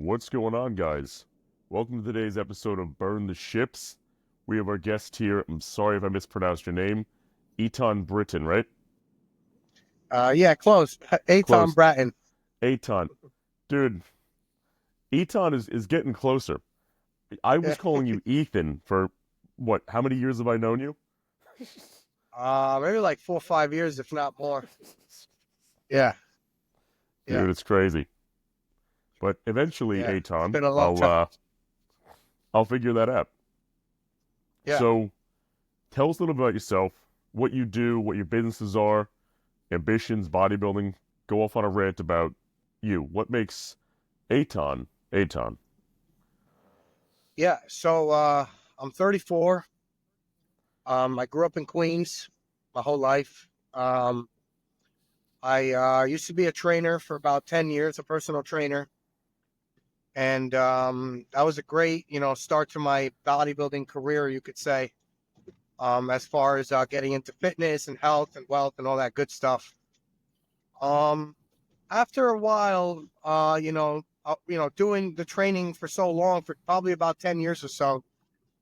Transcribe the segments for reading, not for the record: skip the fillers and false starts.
What's going on, guys? Welcome to today's episode of Burn the Ships. We have our guest here. I'm sorry if I mispronounced your name. Eitan Bratin, right? Yeah, close. Eitan Close. Bratin. Eitan. Dude, Eitan is getting closer. I was calling you Ethan for, what, how many years have I known you? Maybe like 4 or 5 years, if not more. Yeah, yeah, Dude, it's crazy. But eventually, yeah. It's Eitan, been a long time. I'll figure that out. Yeah. So, tell us a little bit about yourself, what you do, what your businesses are, ambitions, bodybuilding. Go off on a rant about you. What makes Eitan Eitan? Yeah. So I'm 34. I grew up in Queens my whole life. I used to be a trainer for about 10 years, a personal trainer. And that was a great, start to my bodybuilding career, you could say, as far as getting into fitness and health and wealth and all that good stuff. After a while, doing the training for so long, for probably about 10 years or so,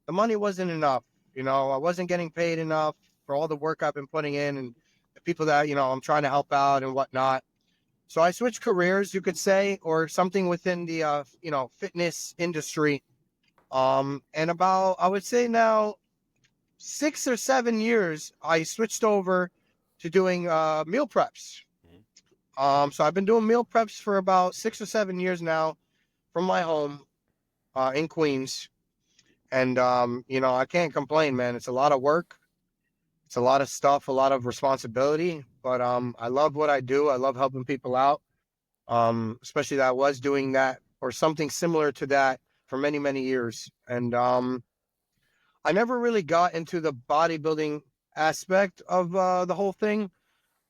the money wasn't enough. I wasn't getting paid enough for all the work I've been putting in and the people that, I'm trying to help out and whatnot. So I switched careers, you could say, or something within the, fitness industry. And about, I would say now, 6 or 7 years, I switched over to doing meal preps. So I've been doing meal preps for about 6 or 7 years now from my home in Queens. And, I can't complain, man. It's a lot of work. It's a lot of stuff, a lot of responsibility. But I love what I do. I love helping people out, especially that I was doing that or something similar to that for many, many years. And I never really got into the bodybuilding aspect of the whole thing.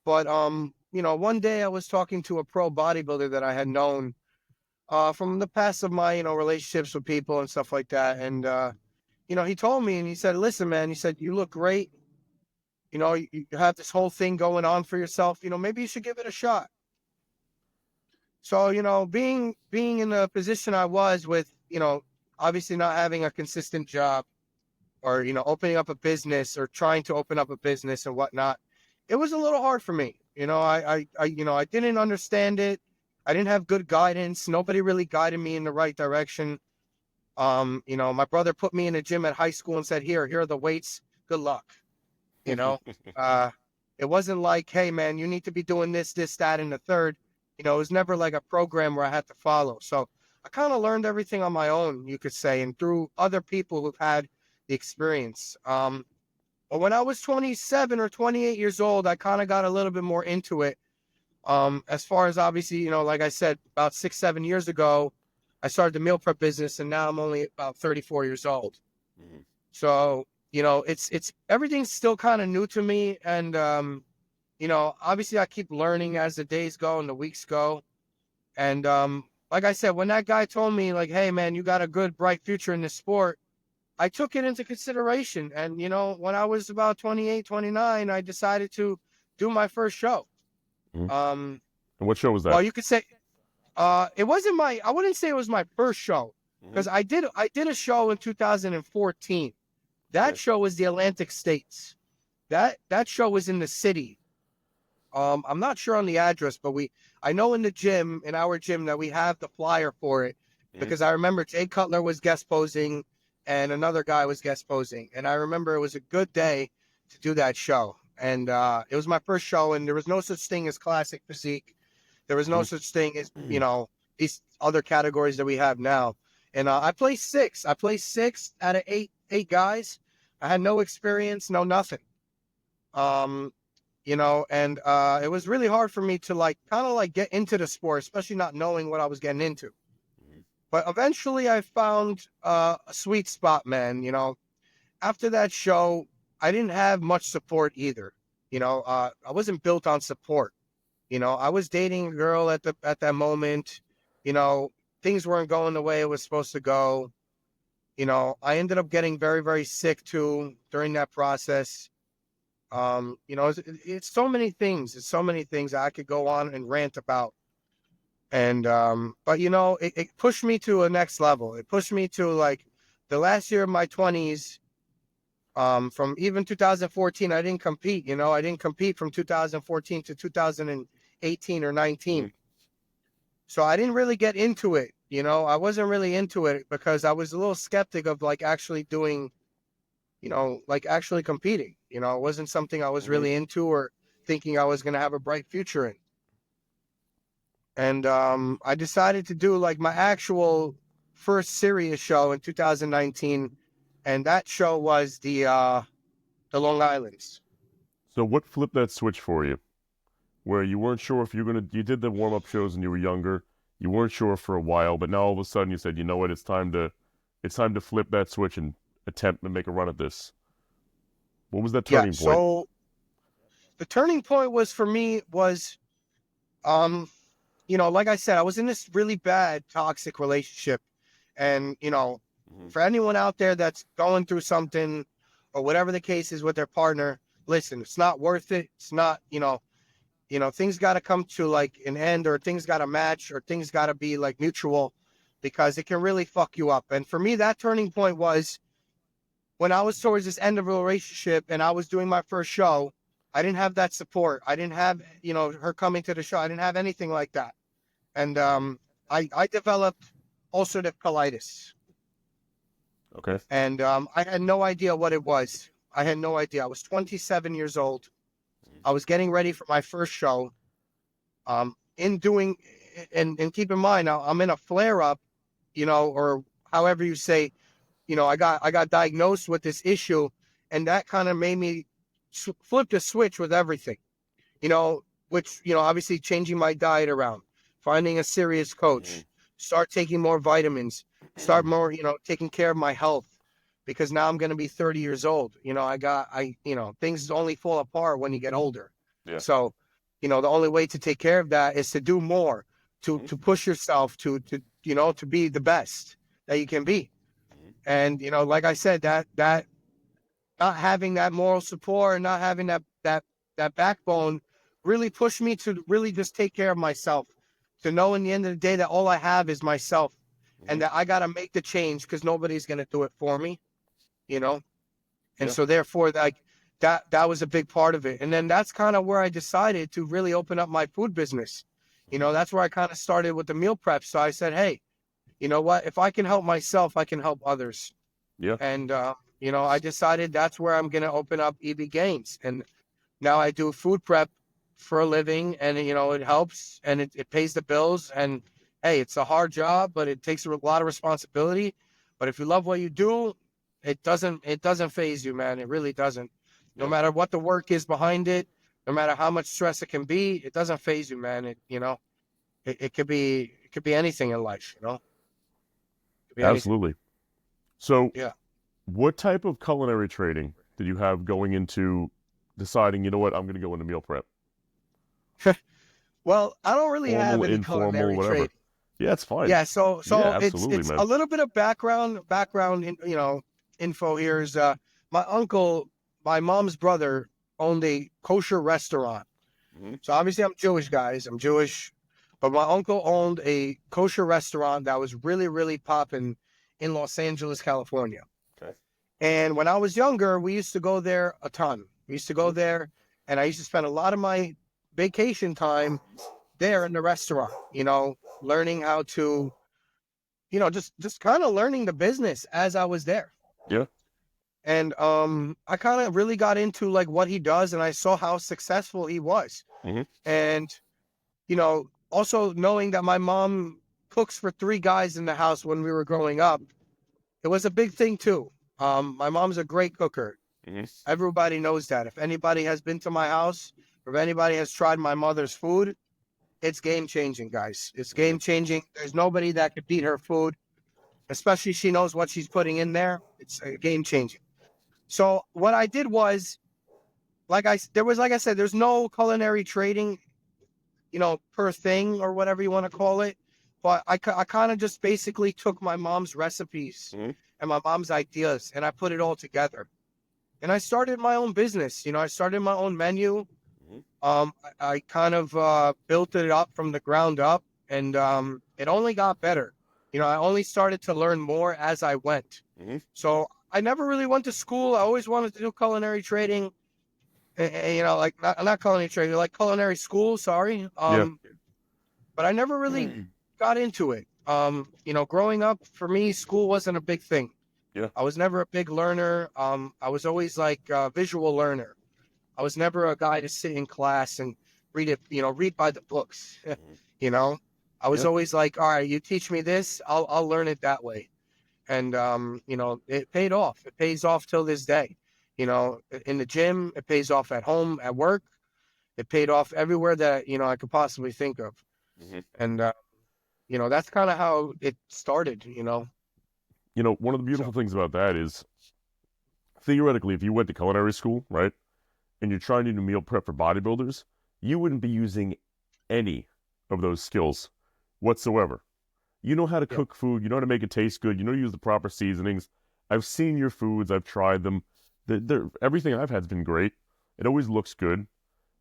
But, one day I was talking to a pro bodybuilder that I had known from the past of my, relationships with people and stuff like that. And, he told me and he said, listen, man, he said, you look great. You have this whole thing going on for yourself. Maybe you should give it a shot. So, being in the position I was with, obviously not having a consistent job or, opening up a business or trying to open up a business and whatnot, it was a little hard for me. I didn't understand it. I didn't have good guidance. Nobody really guided me in the right direction. My brother put me in a gym at high school and said, here are the weights. Good luck. It wasn't like, hey man, you need to be doing this, that, and the third. It was never like a program where I had to follow. So I kind of learned everything on my own, you could say, and through other people who've had the experience. But when I was 27 or 28 years old, I kind of got a little bit more into it. As far as obviously, like I said, about 6, 7 years ago, I started the meal prep business and now I'm only about 34 years old. Mm-hmm. So, it's everything's still kind of new to me. And, obviously I keep learning as the days go and the weeks go. And, like I said, when that guy told me like, hey man, you got a good, bright future in this sport, I took it into consideration. And, when I was about 28, 29, I decided to do my first show. Mm-hmm. And what show was that? Well, you could say, it wasn't I wouldn't say it was my first show because I did a show in 2014. That show was the Atlantic States. That show was in the city. I'm not sure on the address, but I know in our gym that we have the flyer for it because I remember Jay Cutler was guest posing and another guy was guest posing. And I remember it was a good day to do that show. And it was my first show, and there was no such thing as classic physique. There was no such thing as, these other categories that we have now. And I placed 6. I placed 6 out of 8 guys. I had no experience, no nothing. And it was really hard for me to kind of get into the sport, especially not knowing what I was getting into. But eventually I found a sweet spot, man. After that show, I didn't have much support either. I wasn't built on support. I was dating a girl at that moment. Things weren't going the way it was supposed to go. I ended up getting very, very sick too during that process. It's so many things. It's so many things I could go on and rant about. And, but you know, it pushed me to a next level. It pushed me to like the last year of my 20s. From even 2014, I didn't compete, you know, I didn't compete from 2014 to 2018 or 19. Mhm. So I didn't really get into it, you know, I wasn't really into it because I was a little skeptic of like actually doing, you know, like actually competing, you know, it wasn't something I was Mhm. really into or thinking I was going to have a bright future in. And I decided to do like my actual first serious show in 2019, and that show was the Long Islands. So what flipped that switch for you? Where you weren't sure if you did the warm-up shows when you were younger, you weren't sure for a while, but now all of a sudden you said, you know what, it's time to flip that switch and attempt to make a run at this. What was that Yeah, turning point? so the turning point was for me was um you know, like I said, I was in this really bad toxic relationship. And, you know, Mhm. for anyone out there that's going through something or whatever the case is with their partner, listen, it's not worth it. It's not, things got to come to like an end, or things got to match, or things got to be like mutual, because it can really fuck you up. And for me, that turning point was when I was towards this end of a relationship and I was doing my first show. I didn't have that support. I didn't have, you know, her coming to the show. I didn't have anything like that. And I developed ulcerative colitis, Okay. and I had no idea what it was. I had no idea. I was 27 years old. I was getting ready for my first show. In doing, and keep in mind, now I'm in a flare up, you know, or however you say, you know, I got diagnosed with this issue, and that kind of made me flip the switch with everything, you know, which, you know, obviously changing my diet around, finding a serious Mhm. coach, start taking more vitamins, start more, you know, taking care of my health, because now I'm going to be 30 years old. You know, you know, things only fall apart when you get older. Yeah. So, you know, the only way to take care of that is to do more, Mhm. to push yourself you know, to be the best that you can be. Mhm. And, you know, like I said, that not having that moral support and not having that backbone really pushed me to really just take care of myself, to know in the end of the day that all I have is myself, and Mhm. that I got to make the change because nobody's going to do it for me, you know. And Yeah. so therefore, like, that was a big part of it. And then that's kind of where I decided to really open up my food business. You Mhm. know, that's where I kind of started with the meal prep. So I said, hey, you know what, if I can help myself, I can help others. Yeah. And you know, I decided that's where I'm going to open up EBGains. And now I do food prep for a living, and you know, it helps, and it pays the bills. And hey, it's a hard job, but it takes a lot of responsibility. But if you love what you do, it doesn't phase you, man. It really doesn't. No Yeah. matter what the work is behind it, no matter how much stress it can be, it doesn't phase you, man. It could be anything in life, you know. It could be anything. Absolutely. So, Yeah. what type of culinary training did you have going into deciding, you know what, I'm going to go into meal prep? Well, I don't really have Formal, any informal, culinary whatever. training. Yeah, it's fine. Yeah, so Yeah, so it's absolutely, it's man. a little bit of background in, you know, info here is my uncle, my mom's brother owned a kosher restaurant. Mhm. So obviously I'm Jewish, guys. I'm Jewish, but my uncle owned a kosher restaurant that was really, really popping in Los Angeles, California. Okay. And when I was younger, we used to go there a ton. We used to go Mhm. there, and I used to spend a lot of my vacation time there in the restaurant, you know, learning how to, you know, just kind of learning the business as I was there. Yeah. And I kind of really got into like what he does, and I saw how successful he was. Hmm. And, you know, also knowing that my mom cooks for three guys in the house when we were growing up, it was a big thing too. My mom's a great cooker. Hmm. Everybody knows that. If anybody has been to my house, or if anybody has tried my mother's food, it's game changing, guys. It's Hmm. game changing. There's nobody that could beat her food, especially she knows what she's putting in there. It's game changing. So what I did was, like I said, there's no culinary trading, you know, per thing or whatever you want to call it. But I kind of just basically took my mom's recipes Hmm. and my mom's ideas, and I put it all together. And I started my own business. You know, I started my own menu. Hmm. I kind of built it up from the ground up, and it only got better. I only started to learn more as I went. Mm-hmm. So I never really went to school. I always wanted to do culinary trading, like not culinary trading, like culinary school. Sorry. But I never really got into it. Growing up for me, school wasn't a big thing. Yeah. I was never a big learner. I was always like a visual learner. I was never a guy to sit in class and read by the books. I was always like, all right, you teach me this, I'll learn it that way. And, it paid off. It pays off till this day. In the gym, it pays off at home, at work. It paid off everywhere that, I could possibly think of. Mm-hmm. And, that's kind of how it started, One of the beautiful things about that is, theoretically, if you went to culinary school, right, and you're trying to do meal prep for bodybuilders, you wouldn't be using any of those skills whatsoever. You know how to cook food. You know how to make it taste good. You know how to use the proper seasonings. I've seen your foods. I've tried them. Everything I've had has been great. It always looks good.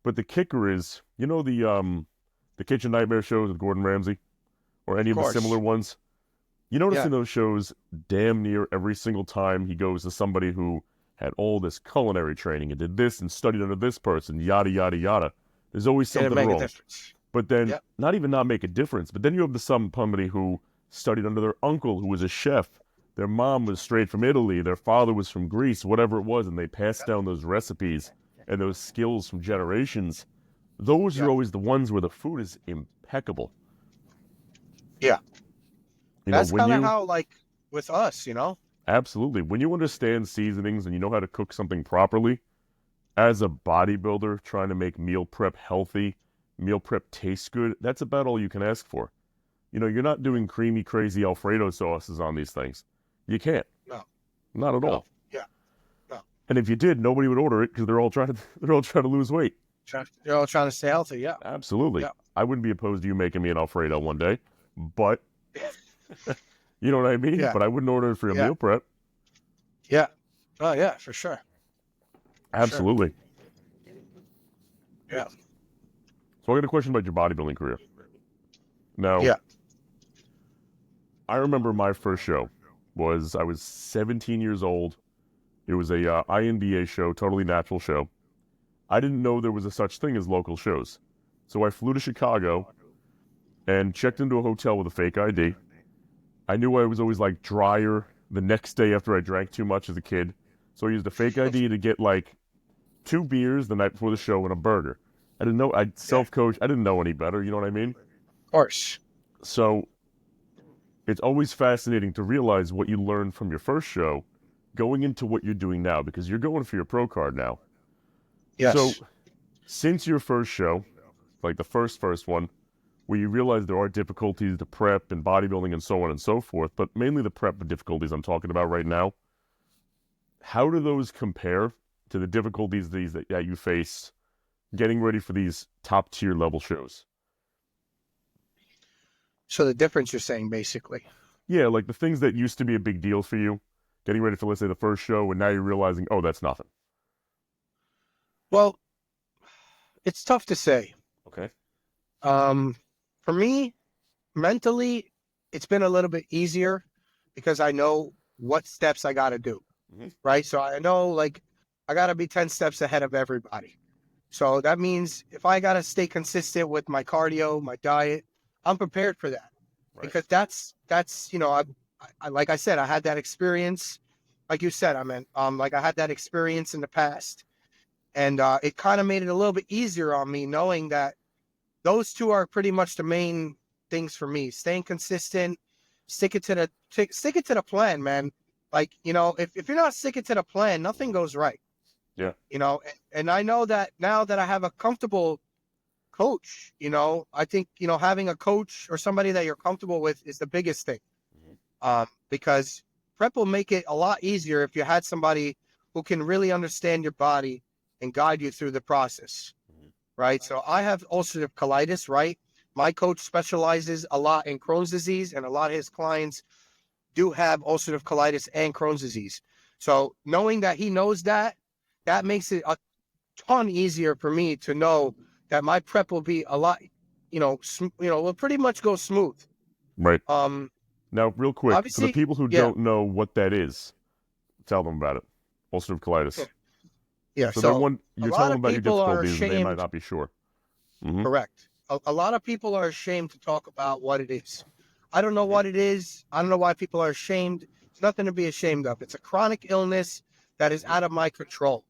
But the kicker is, the Kitchen Nightmare shows with Gordon Ramsay, or any of the similar ones. You notice in those shows, damn near every single time he goes to somebody who had all this culinary training and did this and studied under this person, yada, yada, yada. There's always something wrong. But then, not even not make a difference, but then you have somebody who studied under their uncle who was a chef. Their mom was straight from Italy. Their father was from Greece, whatever it was, and they passed down those recipes and those skills from generations. Those are always the ones where the food is impeccable. Yeah. That's kind of how, like, with us, Absolutely. When you understand seasonings and you know how to cook something properly, as a bodybuilder trying to make meal prep healthy, meal prep tastes good, that's about all you can ask for. You're not doing creamy, crazy Alfredo sauces on these things. You can't. No. Not at all. Yeah. No. And if you did, nobody would order it because they're all trying to lose weight. They're all trying to stay healthy, yeah. Absolutely. Yeah. I wouldn't be opposed to you making me an Alfredo one day, but you know what I mean? Yeah. But I wouldn't order it for a meal prep. Yeah. Oh, yeah, for sure. Absolutely. Yeah. So I got a question about your bodybuilding career. Now, I remember my first show I was 17 years old. It was a INBA show, totally natural show. I didn't know there was a such thing as local shows. So I flew to Chicago and checked into a hotel with a fake ID. I knew I was always like drier the next day after I drank too much as a kid. So I used a fake ID to get like 2 beers the night before the show and a burger. I didn't know. I'd self-coach. I didn't know any better. You know what I mean? Of course. So it's always fascinating to realize what you learned from your first show going into what you're doing now, because you're going for your pro card now. Yes. So since your first show, like the first one, where you realize there are difficulties to prep and bodybuilding and so on and so forth, but mainly the prep difficulties I'm talking about right now, how do those compare to the difficulties that you face getting ready for these top tier level shows? So the difference you're saying, basically. Yeah, like the things that used to be a big deal for you, getting ready for, let's say, the first show, and now you're realizing, oh, that's nothing. Well, it's tough to say. Okay. For me, mentally, it's been a little bit easier because I know what steps I got to do, right? So I know, like, I got to be 10 steps ahead of everybody. So that means if I got to stay consistent with my cardio, my diet, I'm prepared for that. Right. Because that's I like I said, I had that experience. Like you said, like I had that experience in the past. And it kind of made it a little bit easier on me knowing that those two are pretty much the main things for me. Staying consistent, stick it to the plan, man. Like, if you're not sticking to the plan, nothing goes right. Yeah. And I know that now that I have a comfortable coach, I think, having a coach or somebody that you're comfortable with is the biggest thing. Because prep will make it a lot easier if you had somebody who can really understand your body and guide you through the process. Right. So I have ulcerative colitis, right? My coach specializes a lot in Crohn's disease, and a lot of his clients do have ulcerative colitis and Crohn's disease. So knowing that he knows that makes it a ton easier for me to know that my prep will be a lot will pretty much go smooth. Right. Now, real quick, for the Obviously, people who yeah, don't know what that is, tell them about it. Ulcerative colitis. yeah. So So a you're lot telling them of about your people are difficulties, and they might ashamed. not be sure. Mm-hmm. Correct. A lot of people are ashamed to talk about what it is. I don't know Mm-hmm. what it is. I don't know why people are ashamed. It's nothing to be ashamed of. It's a chronic illness that is out of my control.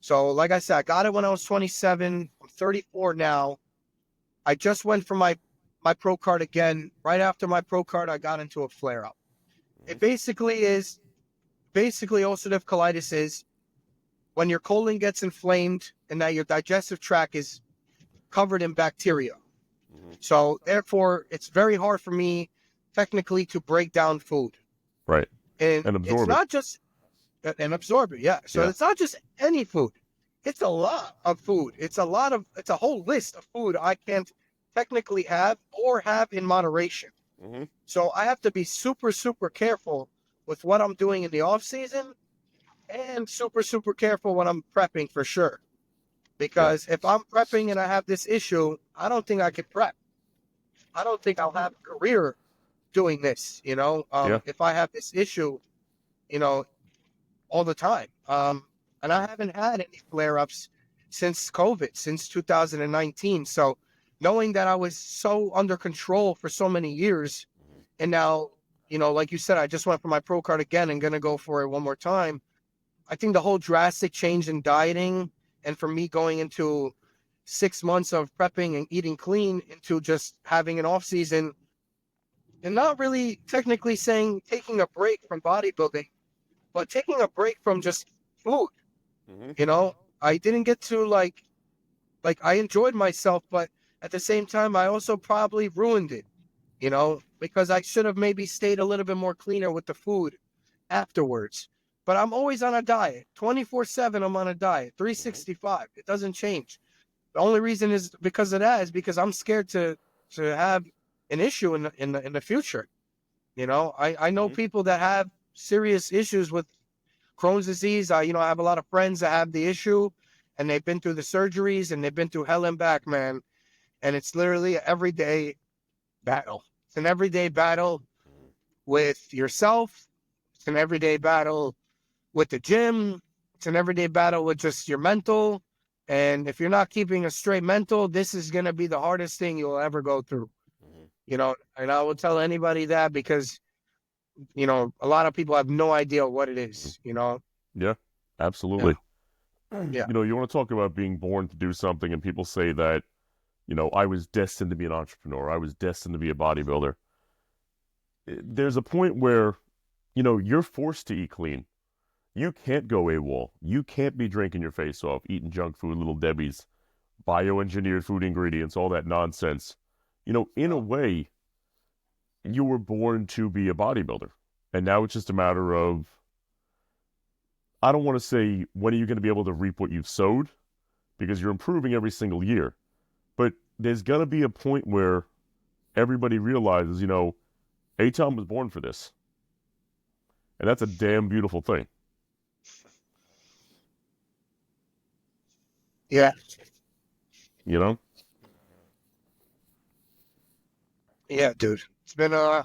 So, like I said, I got it when I was 27. I'm 34 now. I just went for my pro card again. Right after my pro card, I got into a flare up. It basically ulcerative colitis is when your colon gets inflamed and that your digestive tract is covered in bacteria. Mm-hmm. So therefore, it's very hard for me technically to break down food. Right. And And it's absorb it. not just and absorb it, yeah. So Yeah. it's not just any food. It's a lot of food. It's a whole list of food I can't technically have or have in moderation. Mm-hmm. So I have to be super, super careful with what I'm doing in the off season and super, super careful when I'm prepping for sure. Yeah. Because if I'm prepping and I have this issue, I don't think I can prep. I don't think I'll have a career doing this, Yeah. if I have this issue, you know, all the time. And I haven't had any flare ups since COVID, since 2019. So knowing that I was so under control for so many years, and now, like you said, I just went for my pro card again and going to go for it one more time. I think the whole drastic change in dieting and for me going into 6 months of prepping and eating clean into just having an off season and not really technically saying taking a break from bodybuilding, but taking a break from just food. Mm-hmm. I didn't get to like I enjoyed myself, but at the same time, I also probably ruined it, because I should have maybe stayed a little bit more cleaner with the food afterwards. But I'm always on a diet, 24/7. I'm on a diet, Mm-hmm. 365. It doesn't change. The only reason is because of that is because I'm scared to have an issue in the future. I know Mm-hmm. people that have serious issues with Crohn's disease. I have a lot of friends that have the issue and they've been through the surgeries and they've been through hell and back, man. And it's literally an everyday battle. It's an everyday battle with yourself. It's an everyday battle with the gym. It's an everyday battle with just your mental. And if you're not keeping a straight mental, this is going to be the hardest thing you'll ever go through. Mm-hmm. And I will tell anybody that because, a lot of people have no idea what it is. Yeah. Yeah. Absolutely. Yeah. You want to talk about being born to do something, and people say that, I was destined to be an entrepreneur. I was destined to be a bodybuilder. There's a point where, you're forced to eat clean. You can't go AWOL. You can't be drinking your face off, eating junk food, Little Debbie's, bioengineered food ingredients, all that nonsense. In a way, you were born to be a bodybuilder. And now it's just a matter of, I don't want to say, when are you going to be able to reap what you've sowed? Because you're improving every single year. But there's going to be a point where everybody realizes, Eitan was born for this. And that's a damn beautiful thing. Yeah. You know? Yeah, dude. It's been a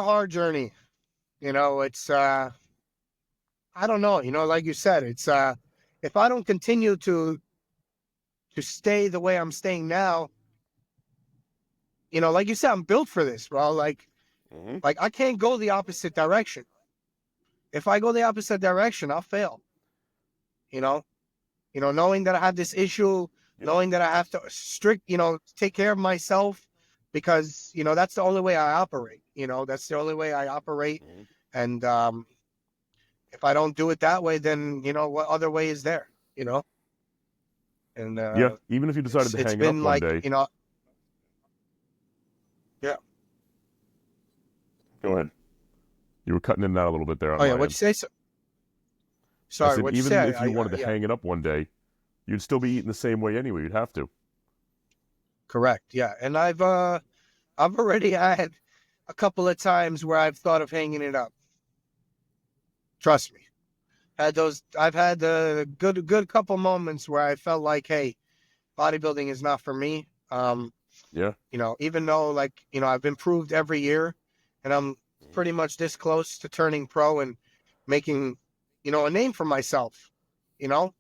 hard journey. It's I don't know, like you said, it's if I don't continue to stay the way I'm staying now, like you said, I'm built for this, bro. Mm-hmm. Like I can't go the opposite direction. If I go the opposite direction, I'll fail. You know, knowing that I have this issue, Yep. knowing that I have to take care of myself because, that's the only way I operate. That's the only way I operate. Mm-hmm. And if I don't do it that way, then, what other way is there, And Yeah, even if you decided to it's hang it up been one like, day. Yeah. Go ahead. You were cutting in and out a little bit there on Oh, yeah. my What'd end. you say? So, I sorry, said, what'd you even say? if you wanted to Yeah, hang it up one day, you'd still be eating the same way anyway. You'd have to. correct. Yeah. And I've already had a couple of times where I've thought of hanging it up. Trust me. I've had a good couple moments where I felt like, hey, bodybuilding is not for me. Yeah. You know, even though like, you know, I've improved every year and I'm pretty much this close to turning pro and making, you know, a name for myself, you know,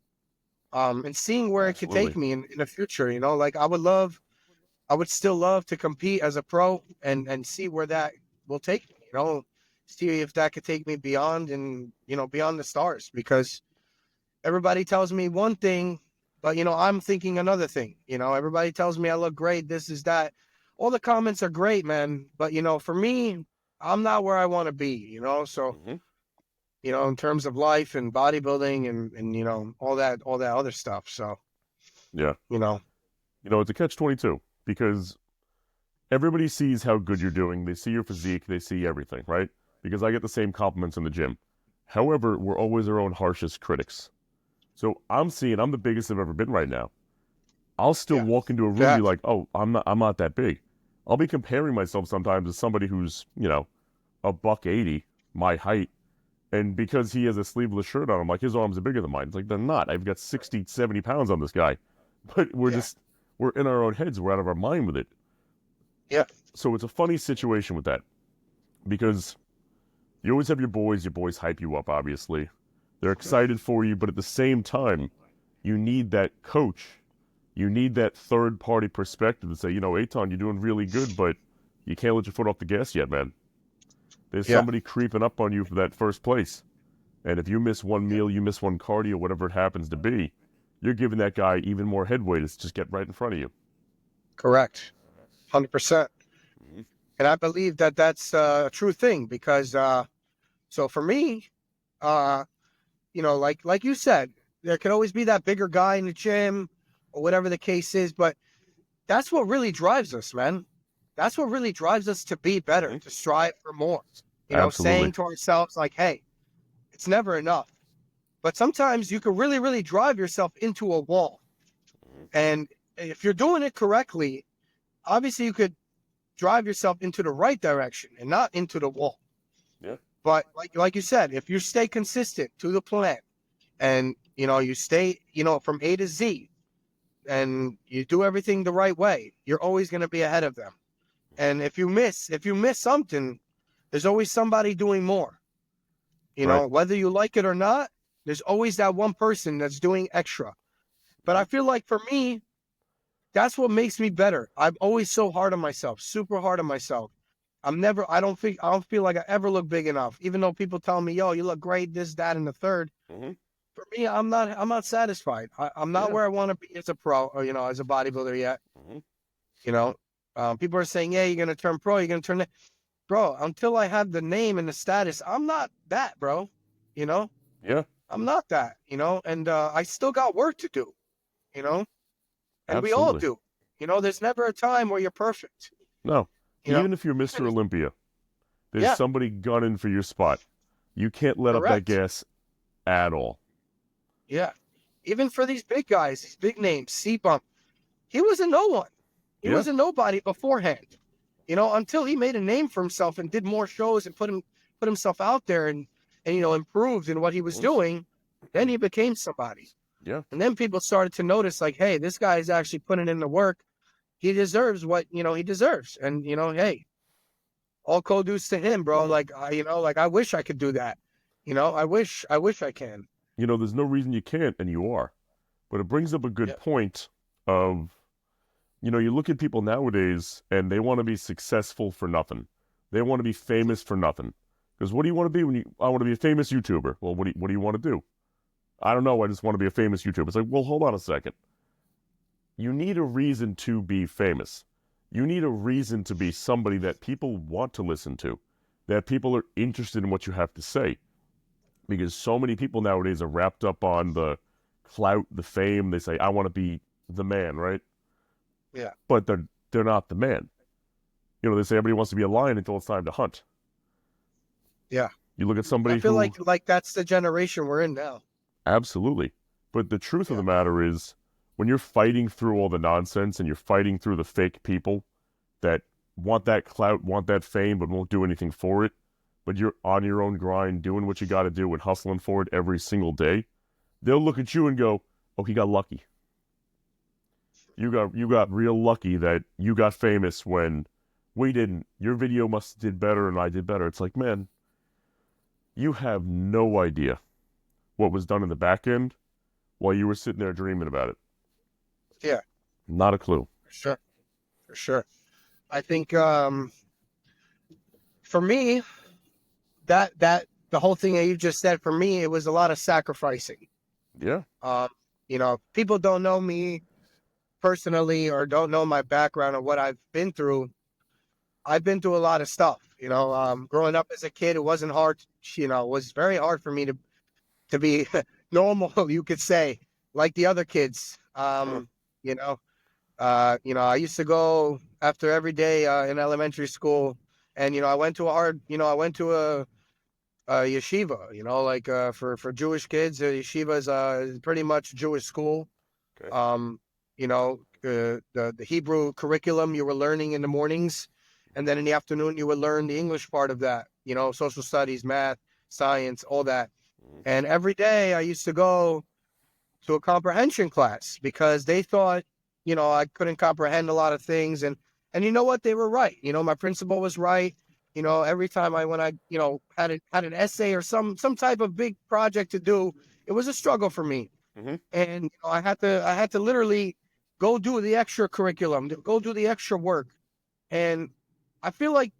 and seeing where it could take Absolutely. me in the future, you know, like I would still love to compete as a pro and see where that will take me, you know, see if that could take me beyond and, you know, beyond the stars, because everybody tells me one thing, but, you know, I'm thinking another thing. You know, everybody tells me I look great, this is that. All the comments are great, man. But, you know, for me, I'm not where I want to be, you know? So, Hmm. you know, in terms of life and bodybuilding and, you know, all that other stuff. So, Yeah. you know, It's a catch-22 because everybody sees how good you're doing. They see your physique. They see everything, right? Because I get the same compliments in the gym. However, we're always our own harshest critics. So I'm the biggest I've ever been right now. I'll still yeah, walk into a room and be exactly. like, oh, I'm not that big. I'll be comparing myself sometimes to somebody who's, a buck 80, my height. And because he has a sleeveless shirt on, I'm like, his arms are bigger than mine. It's like, they're not. I've got 60, 70 pounds on this guy. But Yeah, we're in our own heads. We're out of our mind with it. yeah, So it's a funny situation with that because you always have your boys hype you up, obviously. They're excited for you, but at the same time, you need that coach. You need that third party perspective to say, Eitan, you're doing really good, but you can't let your foot off the gas yet, man. There's yeah, somebody creeping up on you for that first place. And if you miss one yeah. meal, you miss one cardio, whatever it happens to be, you're giving that guy even more headway to just get right in front of you. Correct. 100%. Mhm. And I believe that that's a true thing because, so for me, uh, you know, like you said, there could always be that bigger guy in the gym or whatever the case is, but that's what really drives us, man. That's what really drives us to be better, Mhm. to strive for more. You know, Absolutely. saying to ourselves like, "Hey, it's never enough." But sometimes you can really, really drive yourself into a wall. Mhm. And if you're doing it correctly, obviously you could drive yourself into the right direction and not into the wall. Yeah. But like you said, if you stay consistent to the plan and you know you stay, you know, from A to Z and you do everything the right way, you're always going to be ahead of them. And if you miss something, there's always somebody doing more. You Right. know, whether you like it or not, there's always that one person that's doing extra. But I Mhm. feel like for me, that's what makes me better. I'm always so hard on myself, super hard on myself. I don't feel like I ever look big enough, even though people tell me, yo, you look great, this, that, and the third. Mhm. For me, I'm not satisfied. I'm not Yeah. where I want to be as a pro or, you know, as a bodybuilder yet. Mhm. You know, people are saying, yeah, you're going to turn pro. You're going to turn that. Bro, until I have the name and the status, I'm not that, bro. You know, Yeah. I'm not that, you know, and I still got work to do, you know, and we all Absolutely. do. You know, there's never a time where you're perfect, No. you know. Even if you're Mr. And Olympia, there's yeah, somebody gunning for your spot. You can't let up that correct. gas at all. Yeah. Even for these big guys, these big names, C-Bump, he was a no one. He Yeah. was a nobody beforehand, you know, until he made a name for himself and did more shows and put himself out there and you know improved in what he was Mhm. doing. Then he became somebody, Yeah. and then people started to notice like, hey, this guy is actually putting in the work. He deserves what you know he deserves, and you know, hey, all kudos to him, bro. Like, you know, like I wish I could do that. You know, I wish I can. There's no reason you can't, and you are. But it brings up a good Yeah, point of, you look at people nowadays and they want to be successful for nothing. They want to be famous for nothing. Because what do you want to be I want to be a famous YouTuber. Well, what do you want to do? I don't know. I just want to be a famous YouTuber. It's like, well, hold on a second. You need a reason to be famous. You need a reason to be somebody that people want to listen to, that people are interested in what you have to say. Because so many people nowadays are wrapped up on the clout, the fame. They say, I want to be the man, right? yeah, But they're not the man. They say everybody wants to be a lion until it's time to hunt. yeah. You look at I somebody feel who, like that's the generation we're in now. absolutely. But the truth of Yeah, the matter is, when you're fighting through all the nonsense and you're fighting through the fake people that want that clout, want that fame, but won't do anything for it, but you're on your own grind, doing what you got to do and hustling for it every single day, they'll look at you and go, oh, he got lucky. You got real lucky that you got famous when we didn't. Your video must have did better and I did better. It's like, man, you have no idea what was done in the back end while you were sitting there dreaming about it. Yeah, Not a clue. for sure. I think for me, that the whole thing that you just said, for me, it was a lot of sacrificing. Yeah. People don't know me personally or don't know my background or what I've been through. I've been through a lot of stuff. Growing up as a kid, it wasn't hard. It was very hard for me to be normal, you could say, like the other kids. You know, I used to go after every day in elementary school, and I went to a yeshiva. For Jewish kids, a yeshiva is pretty much Jewish school. Okay. The Hebrew curriculum you were learning in the mornings, and then in the afternoon you would learn the English part of that. Social studies, math, science, all that. And every day I used to go to a comprehension class because they thought, I couldn't comprehend a lot of things. And you know what? They were right. My principal was right. Every time when I had an essay or some type of big project to do, it was a struggle for me. Mm-hmm. And I had to literally go do the extra curriculum, go do the extra work. And I feel like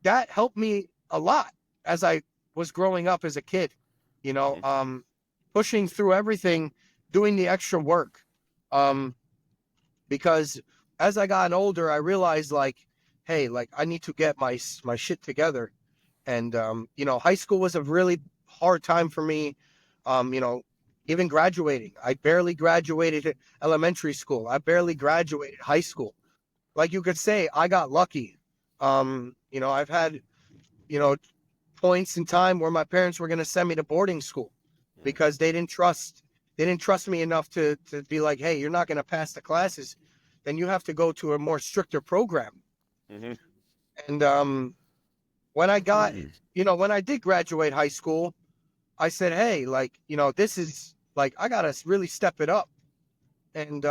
that helped me a lot as I was growing up as a kid, pushing through everything, doing the extra work. Because as I got older, I realized hey, I need to get my shit together. And, high school was a really hard time for me. Even graduating, I barely graduated elementary school. I barely graduated high school. Like you could say, I got lucky. I've had, points in time where my parents were going to send me to boarding school because they didn't trust me enough to be like, hey, you're not going to pass the classes. Then you have to go to a more stricter program. Mm-hmm. And when I did graduate high school, I said, hey, this is I got to really step it up. And,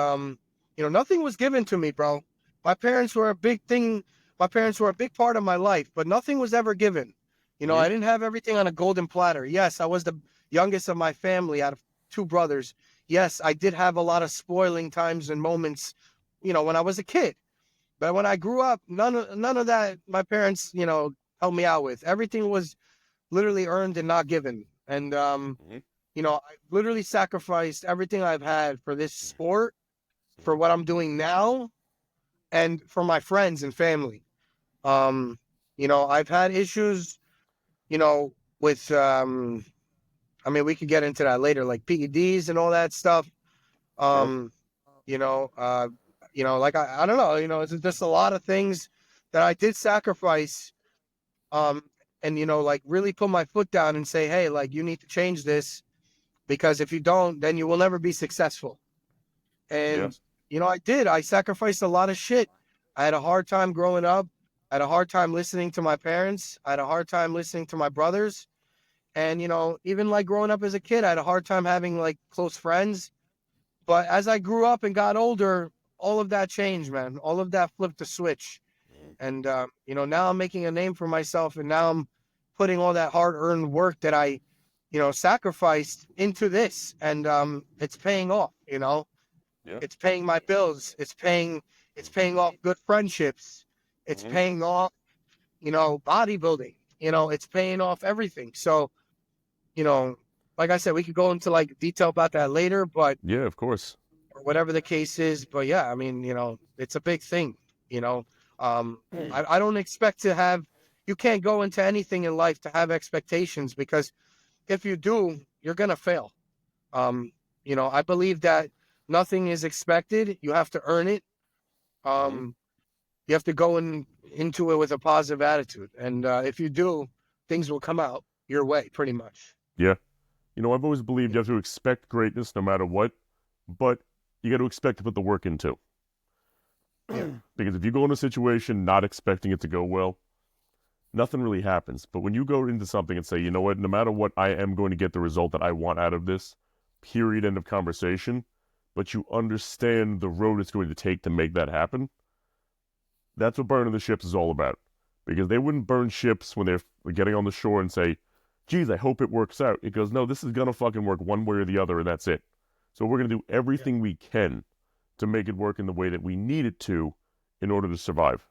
nothing was given to me, bro. My parents were a big thing. My parents were a big part of my life, but nothing was ever given. I didn't have everything on a golden platter. Yes, I was the youngest of my family out of 2 brothers. Yes, I did have a lot of spoiling times and moments, when I was a kid. But when I grew up, none of that my parents, helped me out with. Everything was literally earned and not given. And, I literally sacrificed everything I've had for this sport, for what I'm doing now, and for my friends and family. I've had issues, with, we could get into that later, like PEDs and all that stuff. I don't know, it's just a lot of things that I did sacrifice, and really put my foot down and say, hey, you need to change this, because if you don't, then you will never be successful. And, I sacrificed a lot of shit. I had a hard time growing up. I had a hard time listening to my parents. I had a hard time listening to my brothers. And, even growing up as a kid, I had a hard time having close friends. But as I grew up and got older, all of that changed, man. All of that flipped a switch. And, now I'm making a name for myself, and now I'm putting all that hard-earned work that I, sacrificed into this. And it's paying off, It's paying my bills. It's paying off good friendships. It's paying off, bodybuilding. It's paying off everything. So, like I said, we could go into detail about that later, but Yeah, of course. or whatever the case is. But yeah, it's a big thing. I don't expect to have. You can't go into anything in life to have expectations, because if you do, you're gonna fail. I believe that nothing is expected. You have to earn it. You have to go into it with a positive attitude, and if you do, things will come out your way, pretty much. Yeah. I've always believed you have to expect greatness no matter what, but you got to expect to put the work in too. Yeah. Because if you go in a situation not expecting it to go well, nothing really happens. But when you go into something and say, you know what, no matter what, I am going to get the result that I want out of this, period, end of conversation, but you understand the road it's going to take to make that happen. That's what burning the ships is all about. Because they wouldn't burn ships when they're getting on the shore and say, geez, I hope it works out. It goes, no, this is going to fucking work one way or the other, and that's it. So we're going to do everything we can to make it work in the way that we need it to in order to survive.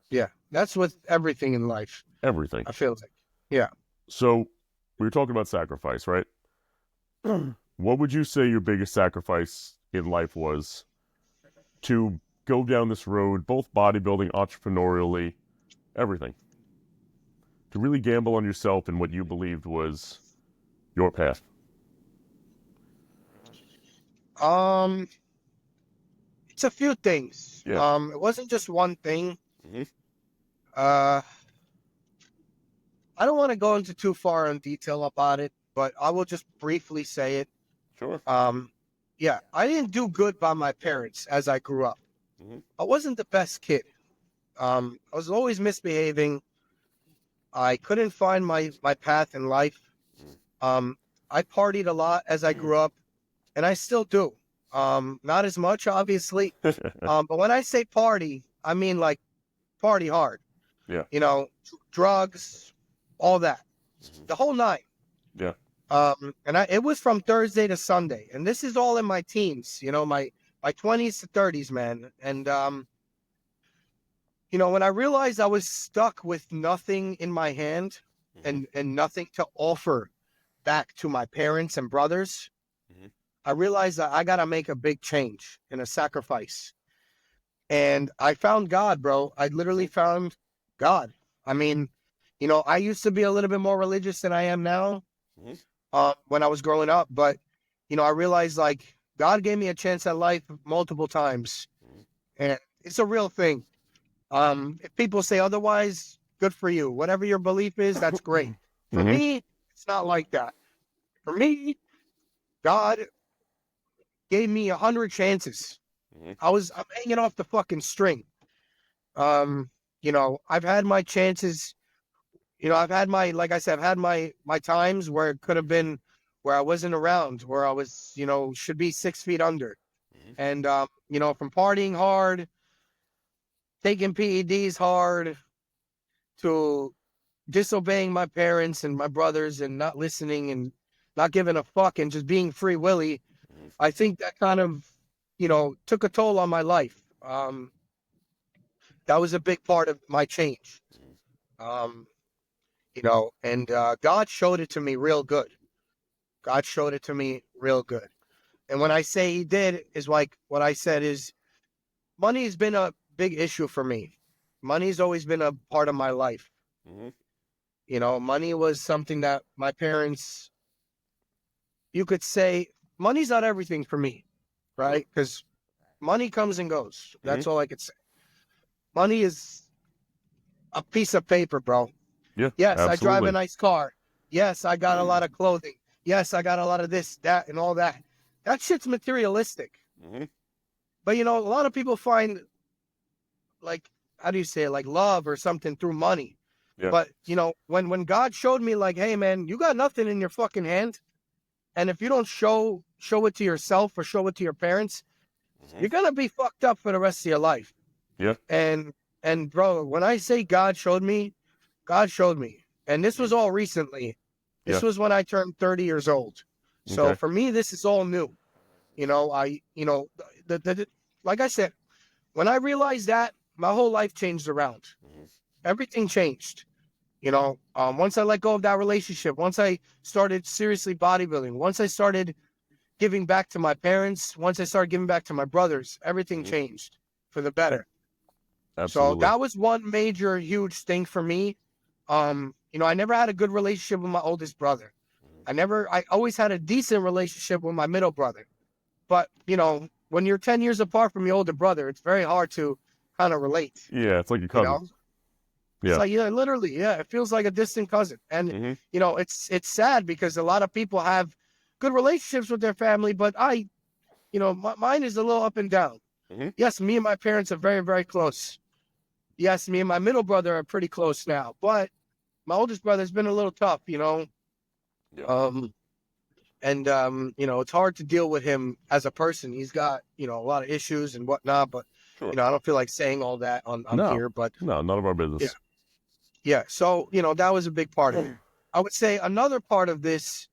Yeah, that's with everything in life. Everything. I feel like. Yeah. So we were talking about sacrifice, right? What would you say your biggest sacrifice in life was to go down this road, both bodybuilding, entrepreneurially, everything? To really gamble on yourself and what you believed was your path. It's a few things. Yeah. It wasn't just one thing. Mm-hmm. I don't want to go into too far in detail about it, but I will just briefly say it. Sure. Yeah, I didn't do good by my parents as I grew up. Mm-hmm. I wasn't the best kid. I was always misbehaving. I couldn't find my path in life. I partied a lot as I grew up, and I still do. Not as much, obviously. But when I say party, I mean like party hard. Yeah. You know, drugs, all that, the whole nine. Yeah. And it was from Thursday to Sunday, and this is all in my teens. You know, my 20s to 30s, man. And you know, when I realized I was stuck with nothing in my hand and nothing to offer back to my parents and brothers, I realized that I got to make a big change and a sacrifice. And I found God, bro. I literally found God. I mean, you know, I used to be a little bit more religious than I am now when I was growing up. But, you know, I realized, like, God gave me a chance at life multiple times. And it's a real thing. If people say otherwise, good for you. Whatever your belief is, that's great. For me, it's not like that. For me, God gave me 100 chances. I'm hanging off the fucking string. You know, I've had my chances. You know, I've had like I said, I've had my times where it could have been where I wasn't around, where I was, you know, should be 6 feet under. And, you know, from partying hard, taking PEDs hard, to disobeying my parents and my brothers and not listening and not giving a fuck and just being free willy, I think that kind of, you know, took a toll on my life. That was a big part of my change. You know, and God showed it to me real good. God showed it to me real good. And when I say he did, is like what I said is money has been a big issue for me. Money's always been a part of my life. You know, money was something that my parents, you could say, money's not everything for me, right? Because money comes and goes. That's all I could say. Money is a piece of paper, bro. Yeah. Yes, absolutely. I drive a nice car. Yes, I got a lot of clothing. Yes, I got a lot of this, that, and all that. That shit's materialistic. But, you know, a lot of people find, like, how do you say it? Like love or something through money. Yeah. But, you know, when God showed me, like, hey, man, you got nothing in your fucking hand. And if you don't show it to yourself or show it to your parents, you're going to be fucked up for the rest of your life. Yeah. And bro, when I say God showed me. And this was all recently. This was when I turned 30 years old. So for me, this is all new. You know, like I said, when I realized that, my whole life changed around. Everything changed. You know, once I let go of that relationship, once I started seriously bodybuilding, once I started giving back to my parents, once I started giving back to my brothers, everything changed for the better. Absolutely. So that was one major, huge thing for me. You know, I never had a good relationship with my oldest brother. I always had a decent relationship with my middle brother. But, you know, when you're 10 years apart from your older brother, it's very hard to kind of relate. Yeah, it's like your cousin. You know? It's like, yeah, literally, yeah, it feels like a distant cousin. And, you know, it's sad because a lot of people have good relationships with their family, but you know, mine is a little up and down. Yes, me and my parents are very, very close. Yes, me and my middle brother are pretty close now, but my oldest brother's been a little tough, you know. And, it's hard to deal with him as a person. He's got, a lot of issues and whatnot, but, Sure. I don't feel like saying all that on No. here, but No, none of our business. Yeah. yeah. So, that was a big part of it. I would say another part of this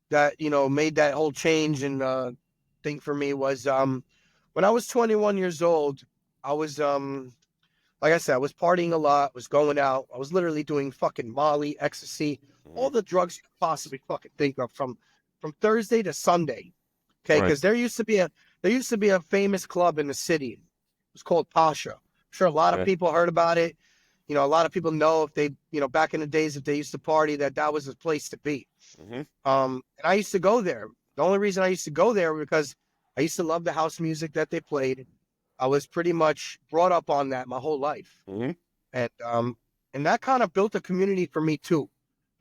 that, made that whole change and thing for me was, when I was 21 years old, I was, like I said, I was partying a lot, was going out. I was literally doing fucking Molly, ecstasy, all the drugs you could possibly fucking think of from Thursday to Sunday. Okay, Right. because there used to be a famous club in the city. It was called Pasha. I'm sure a lot of Okay. people heard about it. A lot of people know if they, back in the days, if they used to party, that was a place to be. Mm-hmm. And I used to go there. The only reason I used to go there was because I used to love the house music that they played. I was pretty much brought up on that my whole life. Mm-hmm. And that kind of built a community for me too,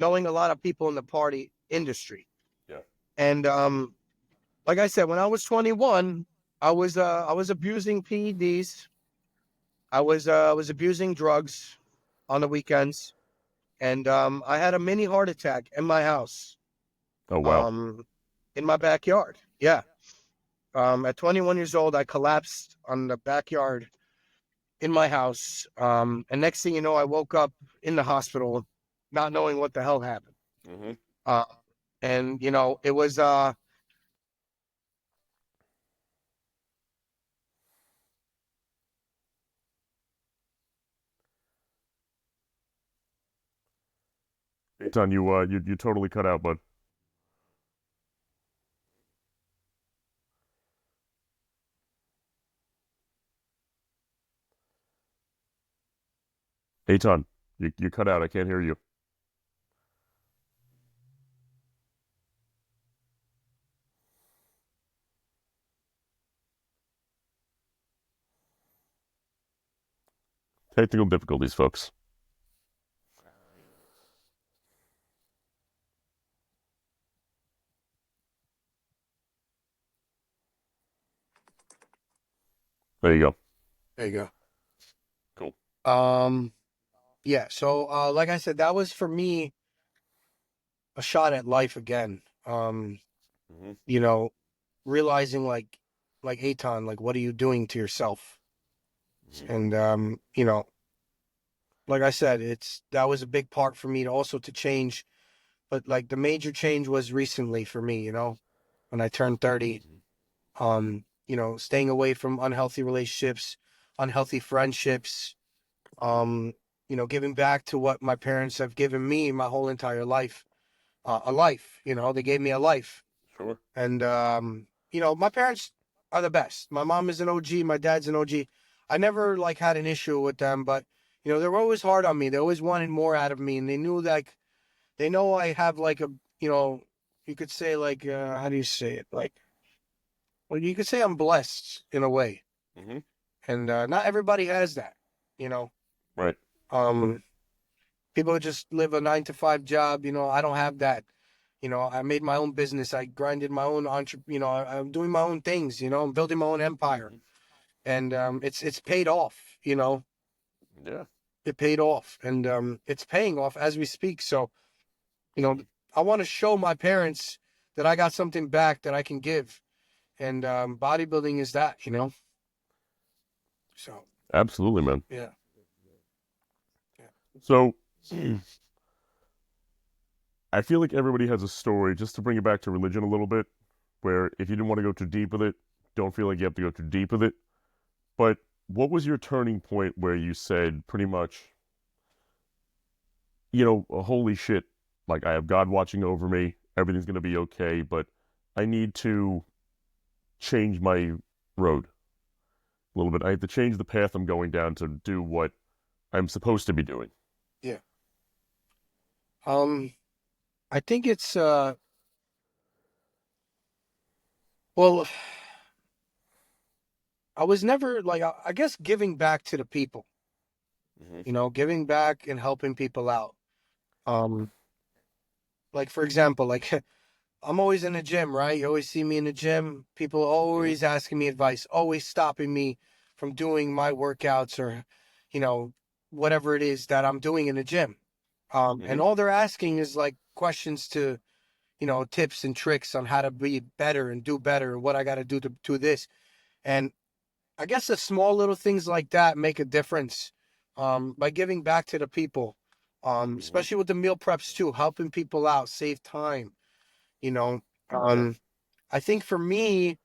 knowing a lot of people in the party industry. Yeah. And like I said, when I was 21, I was abusing PEDs. I was abusing drugs on the weekends, and I had a mini heart attack in my house. Oh, wow. In my backyard. Yeah. At 21 years old, I collapsed on the backyard in my house. And next thing you know, I woke up in the hospital, not knowing what the hell happened. Mm-hmm. And it was Eitan, you totally cut out, bud. Eitan, you cut out. I can't hear you. Technical difficulties, folks. There you go. there you go. Cool. Yeah. So like I said, that was for me a shot at life again. Mm-hmm. Realizing like Eitan, like what are you doing to yourself? Mm-hmm. And like I said, that was a big part for me to also to change. But like the major change was recently for me, when I turned 30. Staying away from unhealthy relationships, unhealthy friendships, giving back to what my parents have given me my whole entire life. A life, they gave me a life. Sure. And my parents are the best. My mom is an OG, my dad's an OG. I never like had an issue with them, but they were always hard on me. They always wanted more out of me, and they knew like they know I have like a you could say like how do you say it? Like, well, you could say I'm blessed in a way. Mm-hmm. And not everybody has that, you know. Right. People just live a 9-to-5 job. I don't have that. I made my own business. I grinded my own I'm doing my own things. I'm building my own empire, and it's paid off. Yeah. It paid off, and it's paying off as we speak. So, I want to show my parents that I got something back that I can give, and bodybuilding is that. So Absolutely, man. yeah. So I feel like everybody has a story, just to bring it back to religion a little bit, where if you didn't want to go too deep with it, don't feel like you have to go too deep with it. But what was your turning point where you said pretty much, holy shit, like I have God watching over me, everything's going to be okay, but I need to change my road a little bit. I have to change the path I'm going down to do what I'm supposed to be doing. Yeah. I think it's well, I was never like I guess giving back to the people. Giving back and helping people out. Like for example, like I'm always in the gym, right? You always see me in the gym. People are always asking me advice, always stopping me from doing my workouts or, whatever it is that I'm doing in the gym. And all they're asking is like questions to, tips and tricks on how to be better and do better and what I got to do this. And I guess the small little things like that make a difference by giving back to the people, especially with the meal preps too, helping people out, save time, I think for me,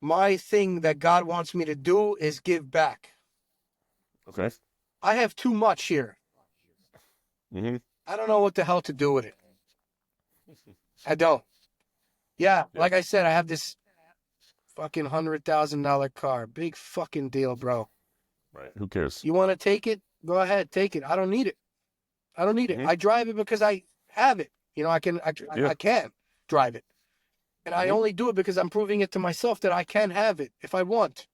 my thing that God wants me to do is give back. Okay. I have too much here. Mm-hmm. I don't know what the hell to do with it. I don't. Yeah, like I said, I have this fucking $100,000 car. Big fucking deal, bro. Right. Who cares? You want to take it? Go ahead, take it. I don't need it. I don't need it. Mm-hmm. I drive it because I have it. I can drive it. And I only do it because I'm proving it to myself that I can have it if I want.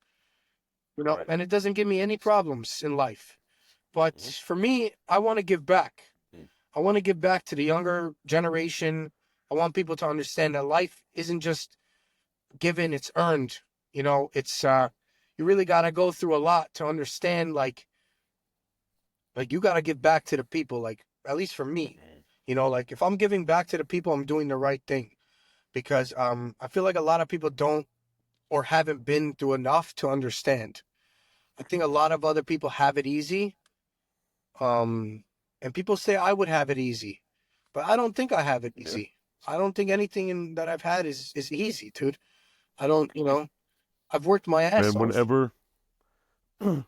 Right. And it doesn't give me any problems in life. But for me, I want to give back. I want to give back to the younger generation. I want people to understand that life isn't just given, it's earned. It's you really got to go through a lot to understand, like you got to give back to the people, like, at least for me. Like, if I'm giving back to the people, I'm doing the right thing. Because I feel like a lot of people don't or haven't been through enough to understand. I think a lot of other people have it easy. And people say I would have it easy. But I don't think I have it easy. I don't think anything that I've had is easy, dude. I don't, I've worked my ass off.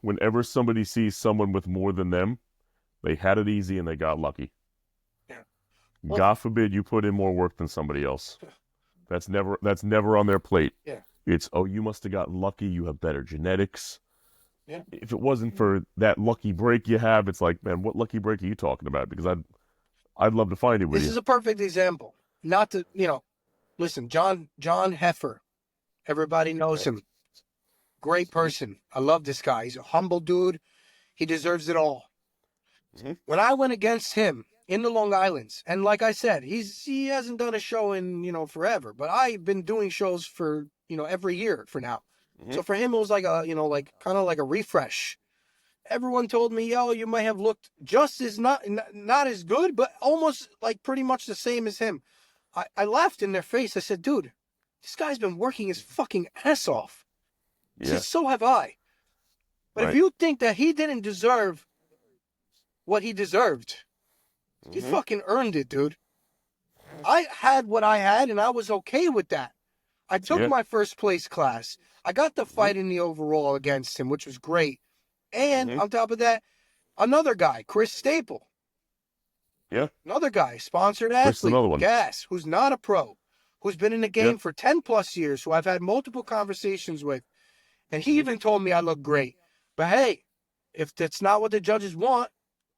Whenever somebody sees someone with more than them, they had it easy and they got lucky. Yeah. Well, God forbid you put in more work than somebody else. That's never on their plate. Yeah. It's, oh, you must have gotten lucky. You have better genetics. Yeah. If it wasn't for that lucky break you have, it's like, man, what lucky break are you talking about? Because I'd love to find it with you. This is a perfect example. Not to, listen, John Heffer. Everybody knows him. Great person. I love this guy. He's a humble dude. He deserves it all. Mm-hmm. When I went against him in the Long Islands, and like I said, he hasn't done a show in, forever, but I've been doing shows for, every year for now. Mm-hmm. So for him, it was like a, kind of like a refresh. Everyone told me, yo, you might have looked just as not as good, but almost like pretty much the same as him. I laughed in their face. I said, dude, this guy's been working his fucking ass off. Yeah. Said, so have I. But if you think that he didn't deserve what he deserved, he fucking earned it, dude. I had what I had, and I was okay with that. I took my first place class. I got the fight in the overall against him, which was great. And on top of that, another guy, Chris Staple. Yeah. Another guy, sponsored athlete, Gas, who's not a pro, who's been in the game for 10 plus years, who I've had multiple conversations with. And he even told me I look great. But hey, if that's not what the judges want,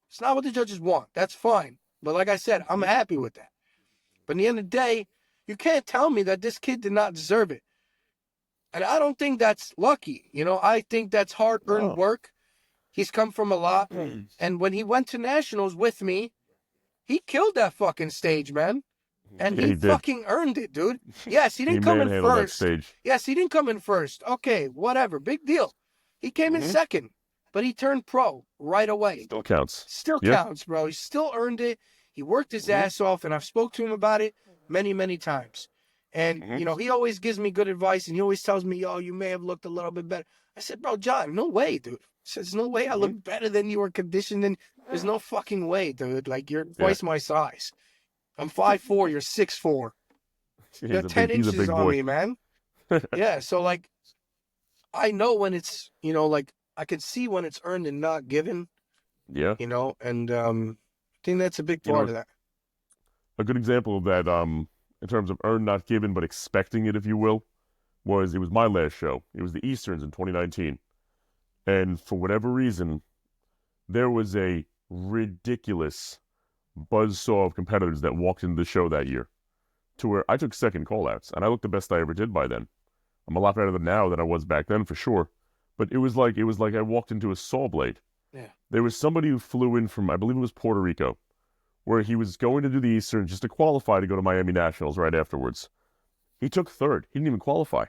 it's not what the judges want. That's fine. But like I said, I'm happy with that. But at the end of the day, you can't tell me that this kid did not deserve it. And I don't think that's lucky. I think that's hard-earned work. He's come from a lot. And when he went to nationals with me, he killed that fucking stage, man. And he fucking earned it, dude. Yes, he didn't come in first. Yes, he didn't come in first. Okay, whatever. Big deal. He came in second, but he turned pro right away. Still counts. Still counts, bro. He still earned it. He worked his ass off, and I've spoke to him about it many, many times. And, he always gives me good advice, and he always tells me, yo, you may have looked a little bit better. I said, bro, John, no way, dude. There's no way I look better than you or conditioned. And there's no fucking way, dude. Like, you're twice my size. I'm 5'4", you're 6'4". You got 10 inches on me, man. Yeah, so, like, I know when it's, I can see when it's earned and not given. Yeah. And I think that's a big part of that. A good example of that, in terms of earned, not given, but expecting it, if you will, it was my last show. It was the Easterns in 2019. And for whatever reason, there was a ridiculous buzzsaw of competitors that walked into the show that year, to where I took second call-outs, and I looked the best I ever did by then. I'm a lot better now than I was back then, for sure. But it was like I walked into a saw blade. Yeah. There was somebody who flew in from, I believe it was Puerto Rico, where he was going to do the Eastern just to qualify to go to Miami Nationals right afterwards. He took third. He didn't even qualify.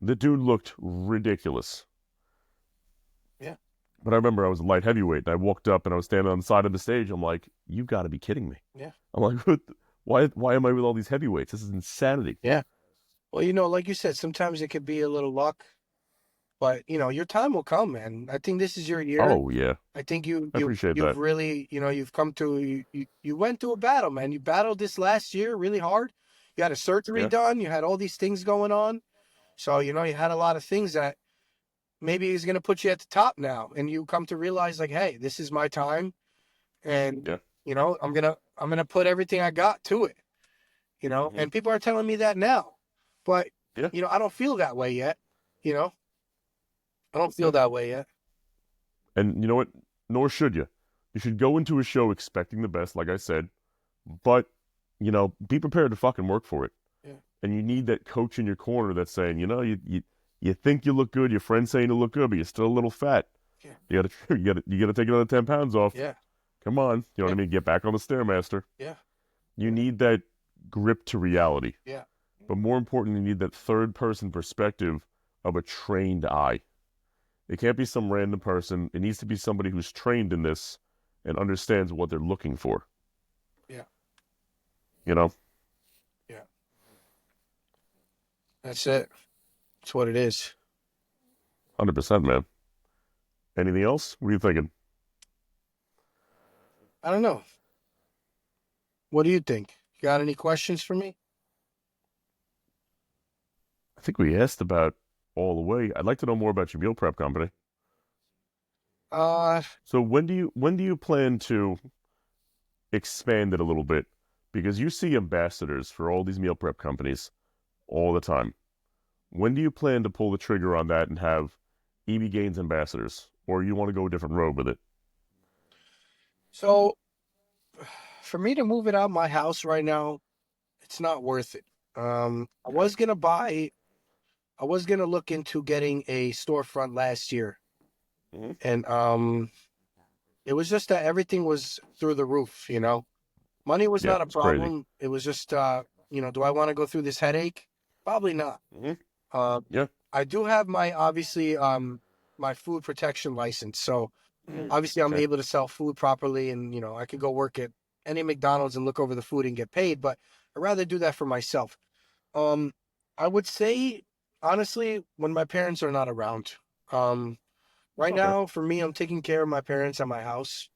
The dude looked ridiculous. Yeah. But I remember I was a light heavyweight, and I walked up and I was standing on the side of the stage. I'm like, "You got to be kidding me!" Yeah. I'm like, what why am I with all these heavyweights? This is insanity. Yeah. Well, like you said, sometimes it could be a little luck, but your time will come, man. I think this is your year. Oh yeah, I think I appreciate you've that. really, you've come to you went through a battle, man. You battled this last year really hard. You had a surgery Yeah. done. You had all these things going on. So, you had a lot of things that maybe is going to put you at the top now. And you come to realize like, hey, this is my time. And, Yeah. I'm going to put everything I got to it, and people are telling me that now, but, Yeah. I don't feel that way yet. I don't feel that way yet. And you know what? Nor should you. You should go into a show expecting the best, like I said, but be prepared to fucking work for it. Yeah. And you need that coach in your corner that's saying, you think you look good, your friend's saying you look good, but you're still a little fat. Yeah. You gotta take another 10 pounds off. Yeah. Come on. You know what I mean? Get back on the Stairmaster. Yeah. You need that grip to reality. Yeah. But more importantly, you need that third person perspective of a trained eye. It can't be some random person. It needs to be somebody who's trained in this and understands what they're looking for. Yeah. Yeah. That's it. That's what it is. 100%, man. Anything else? What are you thinking? I don't know. What do you think? You got any questions for me? I think we asked about all the way. I'd like to know more about your meal prep company. So when do you plan to expand it a little bit? Because you see ambassadors for all these meal prep companies all the time. When do you plan to pull the trigger on that and have EBGains ambassadors, or you want to go a different road with it? So, for me to move it out of my house right now, it's not worth it. I was gonna look into getting a storefront last year, and it was just that everything was through the roof. Money was not a problem. Crazy. It was just, do I want to go through this headache? Probably not. Yeah. I do have obviously, my food protection license. So obviously I'm able to sell food properly, and, I could go work at any McDonald's and look over the food and get paid, but I'd rather do that for myself. I would say, honestly, when my parents are not around. Right now, for me, I'm taking care of my parents at my house.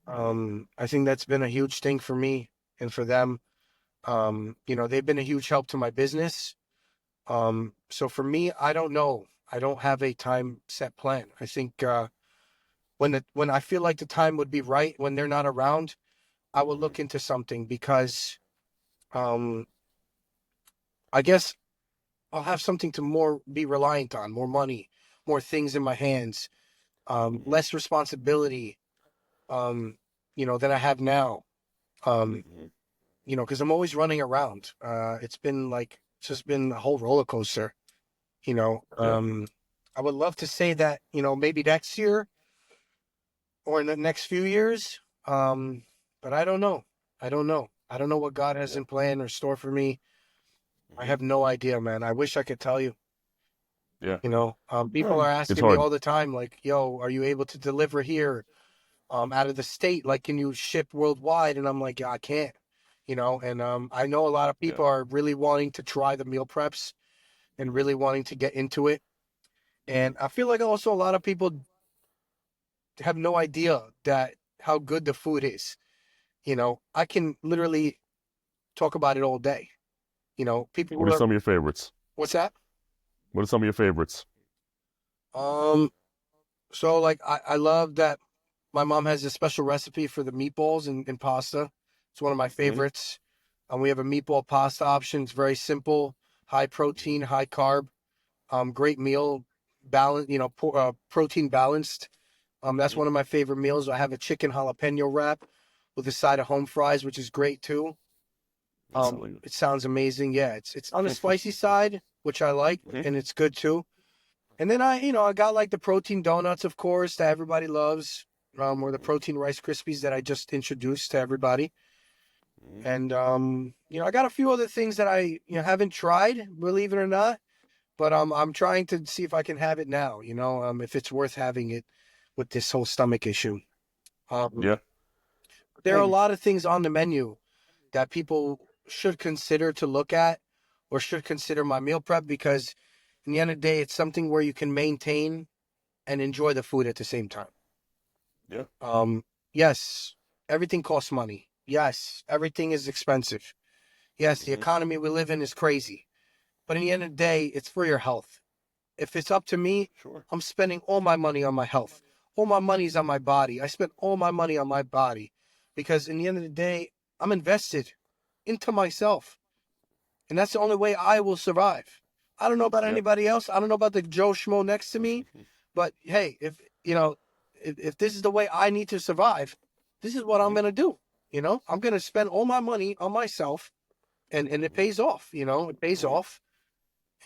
I think that's been a huge thing for me and for them. They've been a huge help to my business. So for me, I don't know. I don't have a time set plan. I think when I feel like the time would be right when they're not around, I will look into something, because I guess I'll have something to more be reliant on, more money, more things in my hands, less responsibility, than I have now. Because I'm always running around. It's just been a whole roller coaster. I would love to say that, maybe next year or in the next few years. But I don't know. I don't know what God has in plan or store for me. I have no idea, man. I wish I could tell you. Yeah. People are asking me all the time, like, yo, are you able to deliver here, out of the state? Like, can you ship worldwide? And I'm like, yeah, I can't, and I know a lot of people are really wanting to try the meal preps and really wanting to get into it. And I feel like also a lot of people have no idea how good the food is. I can literally talk about it all day. People. What are some of your favorites? What's that? What are some of your favorites? So like I love that my mom has a special recipe for the meatballs and pasta. It's one of my favorites. We have a meatball pasta option. It's very simple, high protein, high carb, great meal, balance. Protein balanced. That's one of my favorite meals. I have a chicken jalapeno wrap with a side of home fries, which is great too. It sounds amazing. Yeah, it's on the spicy side, which I like, and it's good too. And then I got like the protein donuts, of course, that everybody loves, or the protein Rice Krispies that I just introduced to everybody. And I got a few other things that I haven't tried, believe it or not, but I'm trying to see if I can have it now. If it's worth having it with this whole stomach issue. Yeah. There are a lot of things on the menu that people should consider to look at or should consider my meal prep, because in the end of the day, it's something where you can maintain and enjoy the food at the same time. Yeah. Yes, everything costs money. Yes, everything is expensive. Yes, the economy we live in is crazy. But in the end of the day, it's for your health. If it's up to me, Sure. I'm spending all my money on my health. All my money's on my body. I spend all my money on my body because in the end of the day, I'm invested into myself. And that's the only way I will survive. I don't know about anybody else. I don't know about the Joe Schmo next to me. But hey, if this is the way I need to survive, this is what I'm going to do. I'm going to spend all my money on myself, and it pays off. It pays off.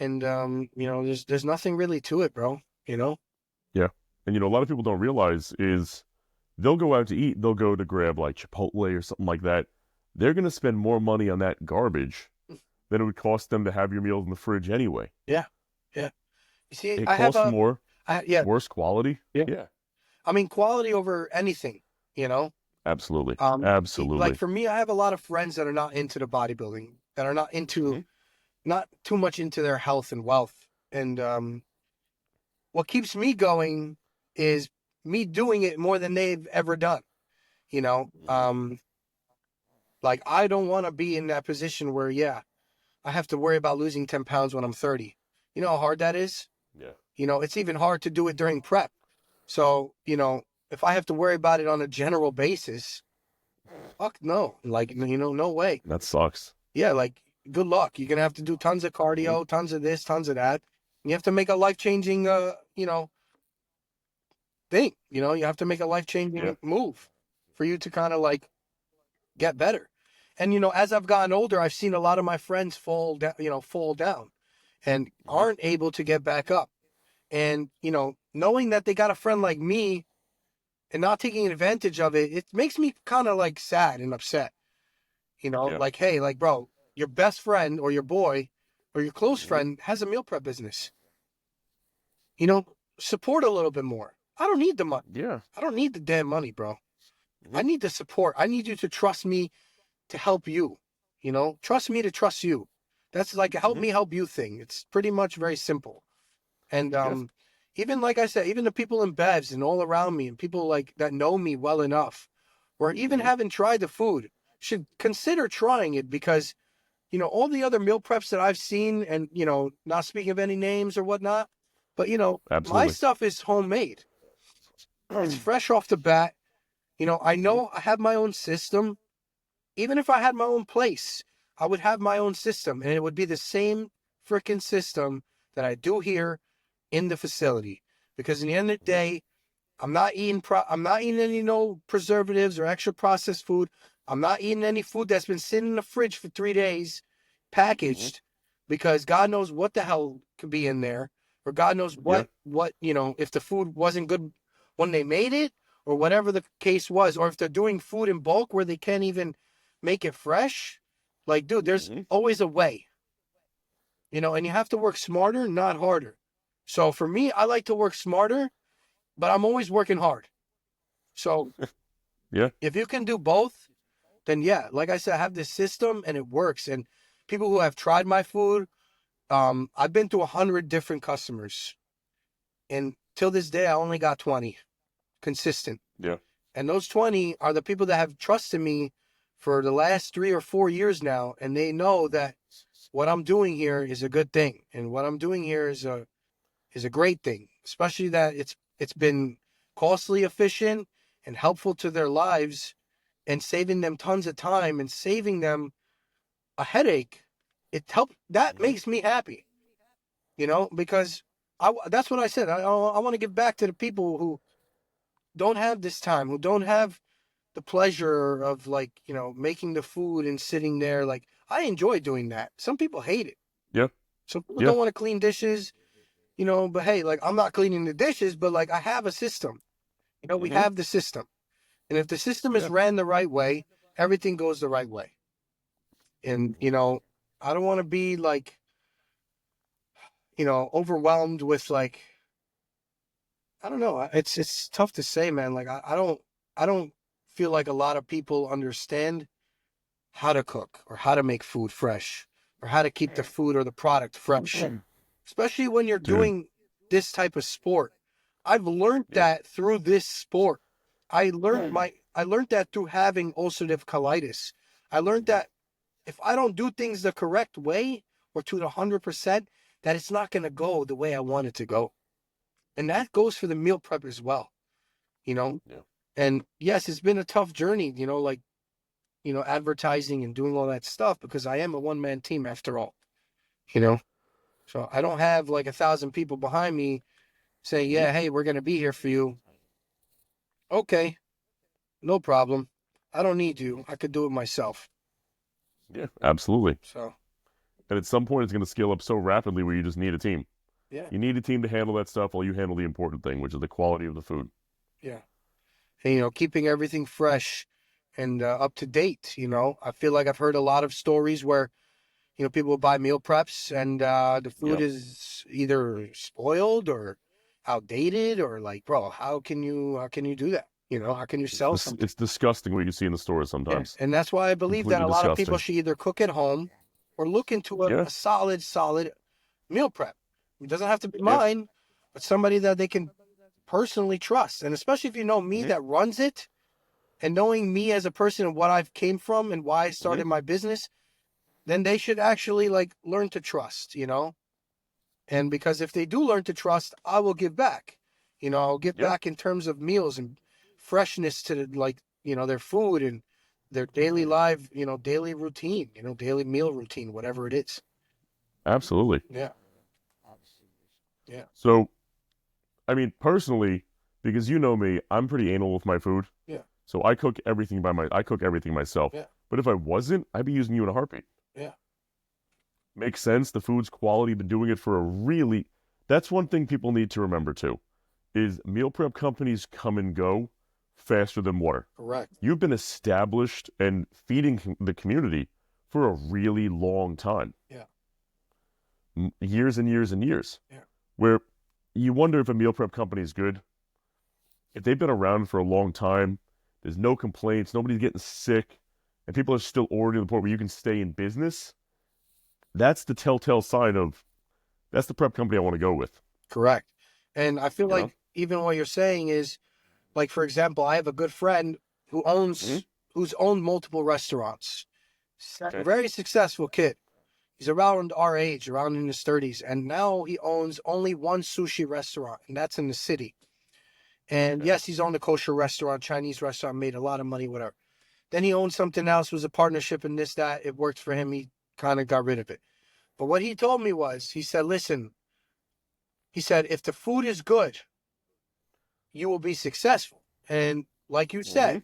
And there's nothing really to it, bro. Yeah. And a lot of people don't realize is they'll go out to eat, they'll go to grab like Chipotle or something like that. They're going to spend more money on that garbage than it would cost them to have your meals in the fridge anyway. Yeah. You see, It costs more, worse quality. Yeah. I mean, quality over anything, Absolutely. Like for me, I have a lot of friends that are not into the bodybuilding, that are not into, not too much into their health and wealth. And what keeps me going is me doing it more than they've ever done. Like I don't want to be in that position where, I have to worry about losing 10 pounds when I'm 30. You know how hard that is? Yeah. It's even hard to do it during prep. So, if I have to worry about it on a general basis, fuck no. Like, no way. That sucks. Yeah, like, good luck. You're going to have to do tons of cardio, tons of this, tons of that. You have to make a life-changing, thing. You have to make a life-changing move for you to kind of, like, get better. And, as I've gotten older, I've seen a lot of my friends fall down and aren't able to get back up. And, knowing that they got a friend like me and not taking advantage of it, it makes me kind of like sad and upset. Like, hey, like, bro, your best friend or your boy or your close friend has a meal prep business. Support a little bit more. I don't need the money. Yeah. I don't need the damn money, bro. I need the support. I need you to trust me to help you. Trust me to trust you. That's like a help me help you thing. It's pretty much very simple. And even like I said, even the people in Bevs and all around me and people like that know me well enough, or even haven't tried the food, should consider trying it because, all the other meal preps that I've seen and, not speaking of any names or whatnot, but, my stuff is homemade. It's fresh off the bat. I know I have my own system. Even if I had my own place, I would have my own system, and it would be the same freaking system that I do here in the facility. Because in the end of the day, I'm not eating any preservatives or extra processed food. I'm not eating any food that's been sitting in the fridge for 3 days, packaged, because God knows what the hell could be in there, or God knows what if the food wasn't good when they made it, or whatever the case was, or if they're doing food in bulk where they can't even make it fresh. Like, dude, there's always a way. And you have to work smarter, not harder. So for me, I like to work smarter, but I'm always working hard. So if you can do both, then like I said, I have this system and it works. And people who have tried my food, I've been to 100 different customers. And till this day, I only got 20 consistent. Yeah. And those 20 are the people that have trusted me for the last 3 or 4 years now. And they know that what I'm doing here is a good thing. And what I'm doing here is a great thing, especially that it's been costly, efficient, and helpful to their lives, and saving them tons of time and saving them a headache. That makes me happy, because that's what I said. I want to give back to the people who don't have this time, who don't have the pleasure of making the food and sitting there. Like, I enjoy doing that. Some people hate it. Yeah. Some people don't want to clean dishes. But hey, like, I'm not cleaning the dishes, but like, I have a system. We have the system. And if the system is ran the right way, everything goes the right way. And, I don't want to be like, overwhelmed with like, I don't know. It's tough to say, man. Like I don't feel like a lot of people understand how to cook or how to make food fresh or how to keep the food or the product fresh, especially when you're Dude. doing this type of sport. I've learned Yeah. that through this sport. I learned that through having ulcerative colitis. I learned that if I don't do things the correct way or to the 100%, that it's not going to go the way I want it to go. And that goes for the meal prep as well, you know? Yeah. And yes, it's been a tough journey, you know, like, you know, advertising and doing all that stuff because I am a one-man team after all, you know? So I don't have like 1,000 people behind me saying, yeah, hey, we're going to be here for you. Okay, no problem. I don't need you. I could do it myself. Yeah, absolutely. So, And at some point, it's going to scale up so rapidly where you just need a team. yeah, You need a team to handle that stuff while you handle the important thing, which is the quality of the food. yeah. And, you know, keeping everything fresh and up to date, you know, I feel like I've heard a lot of stories where, you know, people will buy meal preps and the food Yep. is either spoiled or outdated or like, bro, how can you do that? You know, how can you sell something? It's disgusting what you see in the stores Yeah. sometimes. And that's why I believe that Completely a lot of people disgusting. should either cook at home or look into Yeah. a solid meal prep. It doesn't have to be Yeah. mine, but somebody that they can personally trust. And especially if you know me that runs it and knowing me as a person and what I've came from and why I started my business, then they should actually like learn to trust, you know? And because if they do learn to trust, I will give back. You know, I'll give Yeah. back in terms of meals and freshness to the, like, you know, their food and their daily life, you know, daily routine, you know, daily meal routine, whatever it is. Absolutely. Yeah. Yeah. So, I mean, personally, because you know me, I'm pretty anal with my food. Yeah. So I cook everything I cook everything myself. Yeah. But if I wasn't, I'd be using you in a heartbeat. Yeah. Makes sense. The food's quality, been doing it for that's one thing people need to remember too, is meal prep companies come and go faster than water. Correct. You've been established and feeding the community for a really long time. Yeah. Years and years and years. Yeah. Where you wonder if a meal prep company is good. If they've been around for a long time, there's no complaints, nobody's getting sick, and people are still ordering to the point where you can stay in business, that's the telltale sign of that's the prep company I want to go with. Correct. And I feel You like know? even what you're saying is, like, for example, I have a good friend who who's owned multiple restaurants. Okay. Very successful kid. He's around our age, around in his 30s, and now he owns only one sushi restaurant, and that's in the city. And yes, he's owned a kosher restaurant, Chinese restaurant, made a lot of money, whatever. Then he owned something else, was a partnership in this, that. It worked for him. He kind of got rid of it. But what he told me was, he said, listen, he said, if the food is good, you will be successful. And like you said,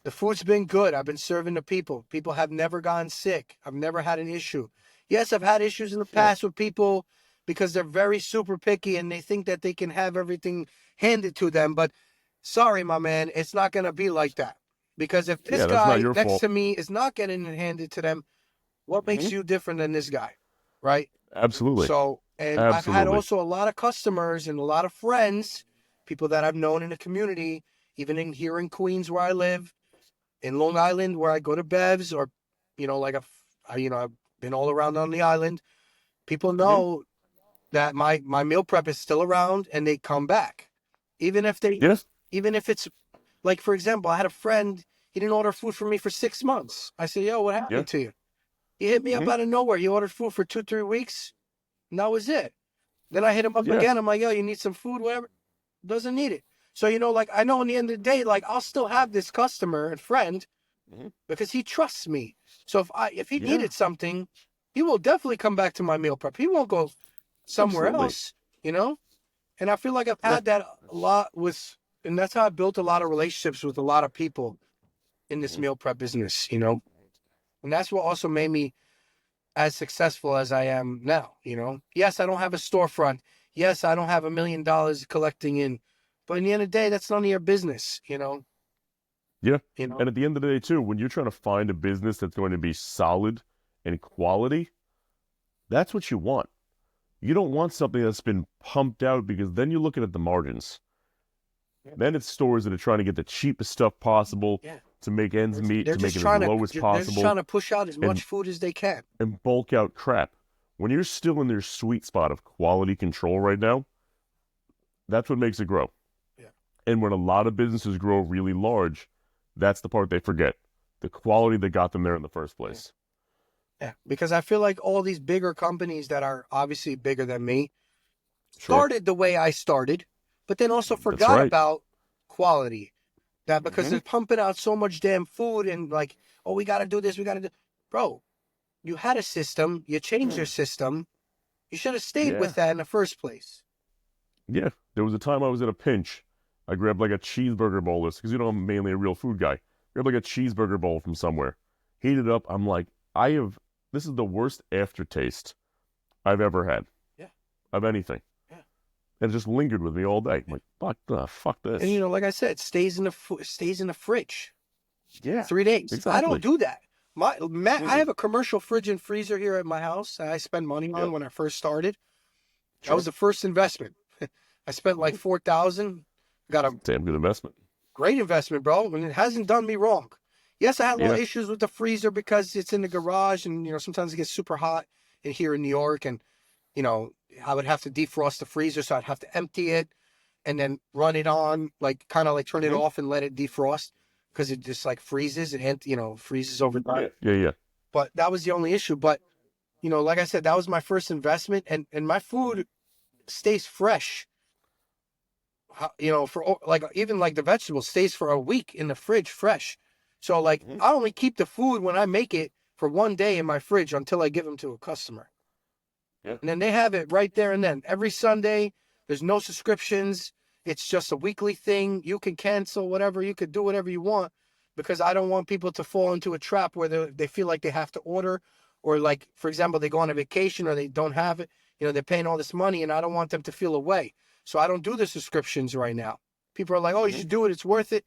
the food's been good. I've been serving the people. People have never gotten sick. I've never had an issue. Yes, I've had issues in the past with people because they're very super picky and they think that they can have everything handed to them. But sorry, my man, it's not going to be like that. Because if this Yeah, that's not guy your next fault. to me is not getting it handed to them, what makes you different than this guy? Right? Absolutely. So, and I've had Absolutely. also a lot of customers and a lot of friends, people that I've known in the community, even here in Queens where I live, in Long Island where I go to Bev's, or, you know, like I've been all around on the island. People know that my meal prep is still around and they come back. Even if Yes. even if it's like, for example, I had a friend, he didn't order food for me for 6 months. I said, yo, what happened to you? He hit me up out of nowhere. He ordered food for 2-3 weeks. And that was it. Then I hit him up again. I'm like, yo, you need some food, whatever. Doesn't need it. So, you know, like, I know in the end of the day, like, I'll still have this customer and friend because he trusts me. So if he needed something, he will definitely come back to my meal prep. He won't go somewhere else, you know? And I feel like I've had that a lot and that's how I built a lot of relationships with a lot of people in this meal prep business, you know? And that's what also made me as successful as I am now, you know? Yes, I don't have a storefront. Yes, I don't have $1 million collecting in, but in the end of the day, that's none of your business, you know? Yeah. You know? And at the end of the day, too, when you're trying to find a business that's going to be solid and quality, that's what you want. You don't want something that's been pumped out because then you're looking at the margins. Then it's stores that are trying to get the cheapest stuff possible Yeah. to make ends meet, They're to make just it as trying low as to, they're just possible, trying to push out as and much food as they can. and bulk out crap. When you're still in their sweet spot of quality control right now, that's what makes it grow. Yeah. And when a lot of businesses grow really large, that's the part they forget. The quality that got them there in the first place. Yeah, because I feel like all these bigger companies that are obviously bigger than me Sure. started the way I started, but then also That's forgot right. about quality. That because Mhm. they're pumping out so much damn food and like, oh, we got to do this, we got to do. Bro, you had a system, you changed your system. You should have stayed Yeah. with that in the first place. Yeah. There was a time I was in a pinch. I grabbed like a cheeseburger bowl, because you know I'm mainly a real food guy. Grabbed like a cheeseburger bowl from somewhere, heated it up. I'm like, this is the worst aftertaste I've ever had. Yeah. Of anything. Yeah. And it just lingered with me all day. I'm like, fuck this. And you know, like I said, it stays in the fridge. Yeah. 3 days. Exactly. I don't do that. I have a commercial fridge and freezer here at my house that I spend money on when I first started. Sure. That was the first investment. I spent like $4,000. Got a damn good investment. great investment, bro, and it hasn't done me wrong. Yes, I had a lot of Yeah. issues with the freezer because it's in the garage, and you know sometimes it gets super hot here in New York, and you know I would have to defrost the freezer, so I'd have to empty it and then run it on, like kind of like turn it off and let it defrost because it just like freezes and freezes over time. Yeah. But that was the only issue. But you know, like I said, that was my first investment, and my food stays fresh. You know, for like even like the vegetables stays for a week in the fridge fresh. So like I only keep the food when I make it for 1 day in my fridge until I give them to a customer. Yeah. And then they have it right there and then. Every Sunday, there's no subscriptions. It's just a weekly thing. You can cancel whatever. You could do whatever you want because I don't want people to fall into a trap where they feel like they have to order or like, for example, they go on a vacation or they don't have it. You know, they're paying all this money and I don't want them to feel away. So I don't do the subscriptions right now. People are like, oh, you should do it. It's worth it.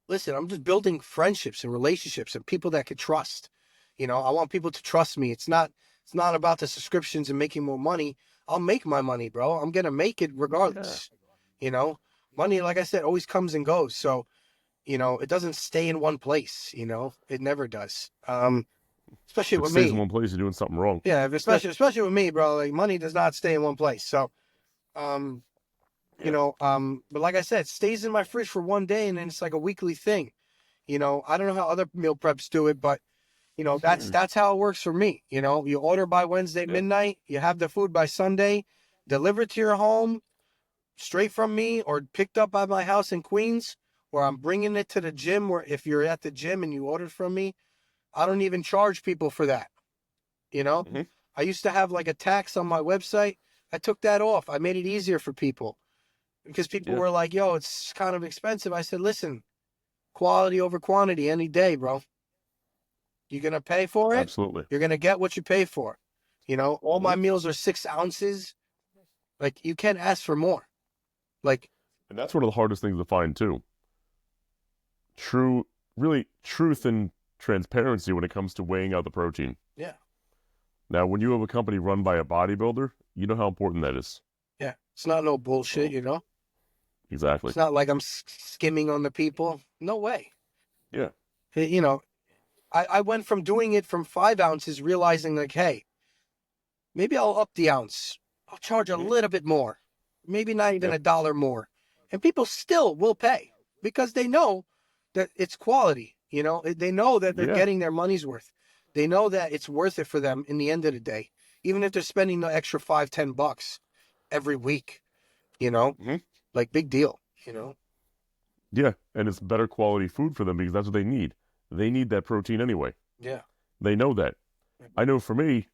Listen, I'm just building friendships and relationships and people that could trust. You know, I want people to trust me. It's not about the subscriptions and making more money. I'll make my money, bro. I'm going to make it regardless. Yeah. You know, money, like I said, always comes and goes. So, you know, it doesn't stay in one place. You know, it never does. Especially with me. Stays in one place, you're doing something wrong. Yeah, especially with me, bro. Like money does not stay in one place. So, you know, but like I said, it stays in my fridge for 1 day and then it's like a weekly thing. You know, I don't know how other meal preps do it, but you know, that's how it works for me. You know, you order by Wednesday midnight, you have the food by Sunday, delivered to your home, straight from me, or picked up by my house in Queens, or I'm bringing it to the gym. Where if you're at the gym and you ordered from me, I don't even charge people for that. You know, I used to have like a tax on my website. I took that off. I made it easier for people because people were like, yo, it's kind of expensive. I said, listen, quality over quantity any day, bro. You're going to pay for it. Absolutely. You're going to get what you pay for. You know, all my meals are 6 ounces. Like you can't ask for more. Like, and that's one of the hardest things to find too. Truth and transparency when it comes to weighing out the protein. Yeah. Now, when you have a company run by a bodybuilder, you know how important that is. Yeah. It's not no bullshit, you know? Exactly. It's not like I'm skimming on the people. No way. Yeah. You know, I went from doing it from 5 ounces, realizing like, hey, maybe I'll up the ounce. I'll charge a little bit more. Maybe not even $1 more. And people still will pay because they know that it's quality. You know, they know that they're getting their money's worth. They know that it's worth it for them in the end of the day, even if they're spending the extra $5-10 every week, you know, like big deal, you know? Yeah. And it's better quality food for them because that's what they need. They need that protein anyway. Yeah. They know that. I know for me,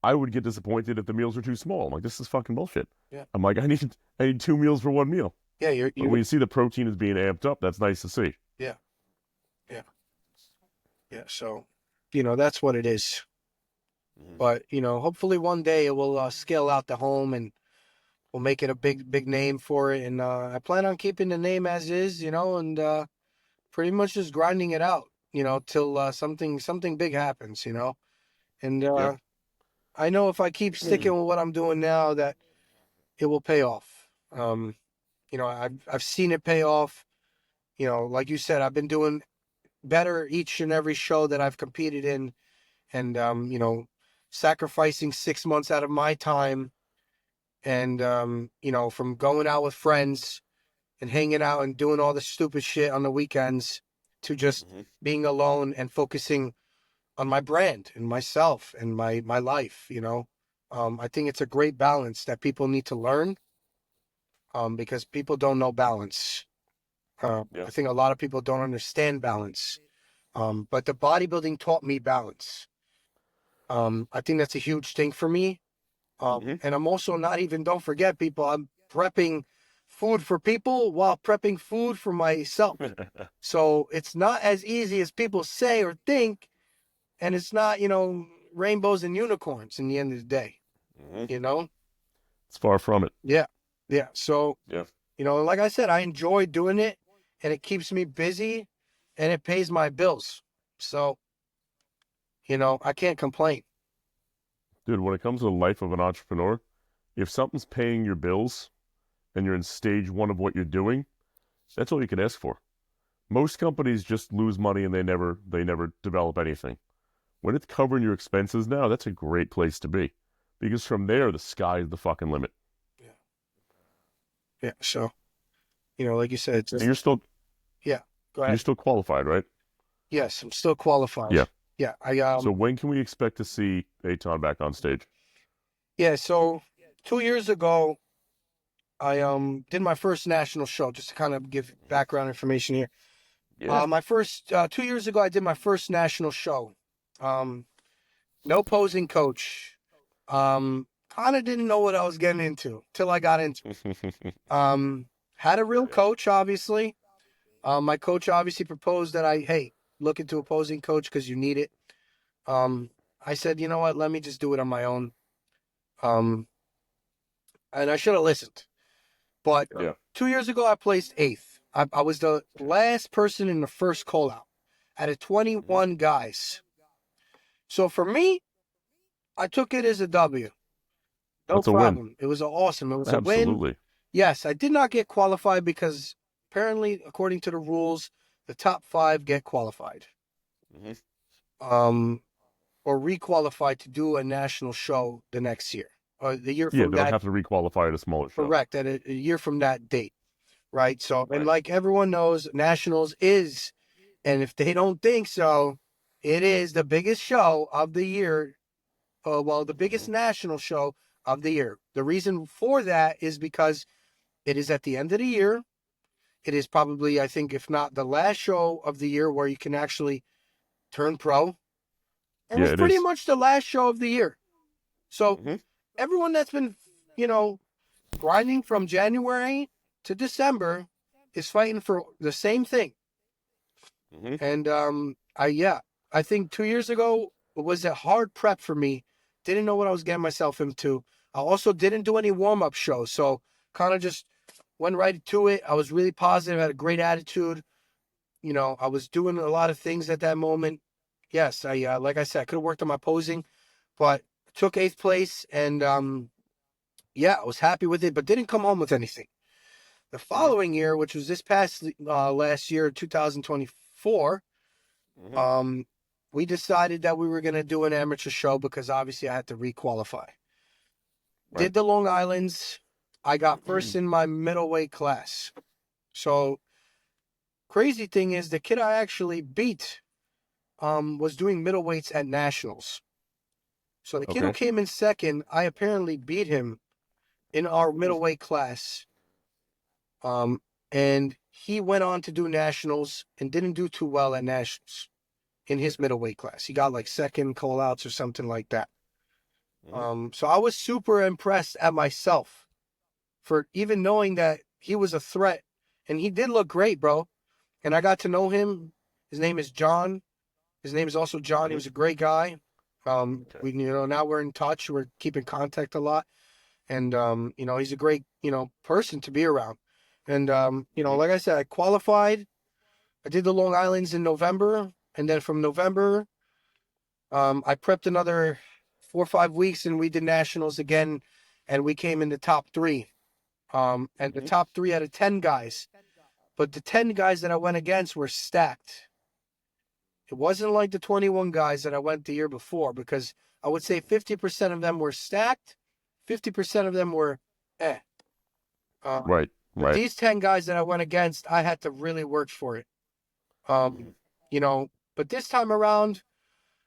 I would get disappointed if the meals were too small. I'm like, this is fucking bullshit. Yeah. I'm like, I need 2 meals for 1 meal. Yeah. But when you see the protein is being amped up, that's nice to see. Yeah. Yeah. Yeah. So, you know, that's what it is. But, you know, hopefully one day it will scale out the home and we'll make it a big name for it. And I plan on keeping the name as is, you know, and pretty much just grinding it out, you know, till something big happens, you know. And I know if I keep sticking with what I'm doing now that it will pay off. You know, I've seen it pay off. You know, like you said, I've been doing better each and every show that I've competed in, and you know, sacrificing 6 months out of my time, and you know, from going out with friends and hanging out and doing all the stupid shit on the weekends to just being alone and focusing on my brand and myself and my life. You know, I think it's a great balance that people need to learn, because people don't know balance. I think a lot of people don't understand balance. But the bodybuilding taught me balance. I think that's a huge thing for me. And I'm also not even, don't forget, people, I'm prepping food for people while prepping food for myself. So it's not as easy as people say or think. And it's not, you know, rainbows and unicorns in the end of the day, you know? It's far from it. Yeah. Yeah. So, Yeah. you know, like I said, I enjoy doing it, and it keeps me busy, and it pays my bills. So, you know, I can't complain. Dude, when it comes to the life of an entrepreneur, if something's paying your bills and you're in stage one of what you're doing, that's all you can ask for. Most companies just lose money and they never develop anything. When it's covering your expenses now, that's a great place to be. Because from there, the sky is the fucking limit. Yeah. Yeah. So, you know, like you said, it's And you're still yeah. Go ahead. you're still qualified, right? Yes, I'm still qualified. Yeah. Yeah. So when can we expect to see Eitan back on stage? Yeah. So 2 years ago, I did my first national show. Just to kind of give background information here. Yeah. My first 2 years ago, I did my first national show. No posing coach. Kind of didn't know what I was getting into till I got into it. Had a real coach, obviously. My coach obviously proposed that hey, look into a posing coach because you need it. I said, you know what? Let me just do it on my own. And I should have listened. But 2 years ago, I placed 8th. I was the last person in the first call out out of 21 guys. So for me, I took it as a W. No That's a problem. win. It was awesome. It was a win. Absolutely. Yes, I did not get qualified because apparently, according to the rules, the top 5 get qualified. Or requalified to do a national show the next year. Or the year from Yeah, they don't have to requalify at a smaller show. Correct, at a year from that date. Right? So, and like everyone knows, Nationals is, and if they don't think so, it is the biggest show of the year. Well, the biggest national show of the year. The reason for that is because it is at the end of the year. It is probably, I think, if not the last show of the year where you can actually turn pro. And it's pretty much the last show of the year. So everyone that's been, you know, grinding from January to December is fighting for the same thing. And I think 2 years ago it was a hard prep for me. Didn't know what I was getting myself into. I also didn't do any warm-up shows, so kind of just went right to it. I was really positive, had a great attitude. You know, I was doing a lot of things at that moment. Yes, I like I said, I could have worked on my posing, but took 8th place, and I was happy with it, but didn't come home with anything. The following year, which was this past last year, 2024, we decided that we were going to do an amateur show because obviously I had to requalify. Did the Long Islands. I got first in my middleweight class. So, crazy thing is, the kid I actually beat was doing middleweights at nationals. So the kid who came in second, I apparently beat him in our middleweight class. And he went on to do nationals and didn't do too well at nationals in his middleweight class. He got like second call outs or something like that. So I was super impressed at myself for even knowing that he was a threat, and he did look great, bro. And I got to know him. His name is John. His name is also John. He was a great guy. We, now we're in touch. We're keeping contact a lot. And, he's a great, person to be around. And, like I said, I qualified. I did the Long Islands in November. And then from November, I prepped another 4 or 5 weeks, and we did nationals again. And we came in the top 3. And the top 3 out of 10 guys. But the 10 guys that I went against were stacked. It wasn't like the 21 guys that I went the year before, because I would say 50% of them were stacked, 50% of them were eh. Right. But these 10 guys that I went against, I had to really work for it. You know, but this time around,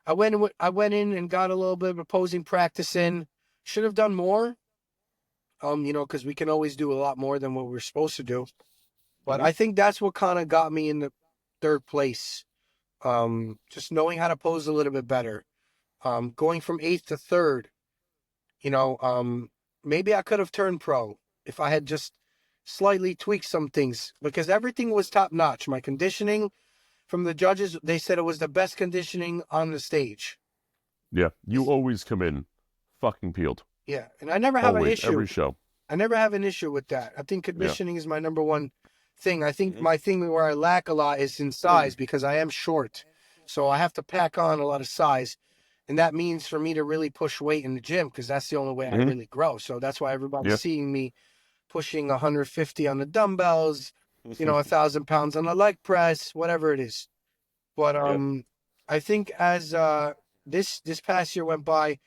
I went in and got a little bit of opposing practice in. Should have done more. You know, because we can always do a lot more than what we're supposed to do. But I think that's what kind of got me in the 3rd place. Just knowing how to pose a little bit better. Going from 8th to 3rd, you know, maybe I could have turned pro if I had just slightly tweaked some things, because everything was top notch. My conditioning, from the judges, they said it was the best conditioning on the stage. Yeah, you always come in fucking peeled. Yeah, and I never have an issue. Every show. I never have an issue with that. I think conditioning is my number one thing. I think my thing where I lack a lot is in size, because I am short. So I have to pack on a lot of size. And that means for me to really push weight in the gym, because that's the only way I really grow. So that's why everybody's seeing me pushing 150 on the dumbbells, you know, 1,000 pounds on the leg press, whatever it is. But I think as this past year went by,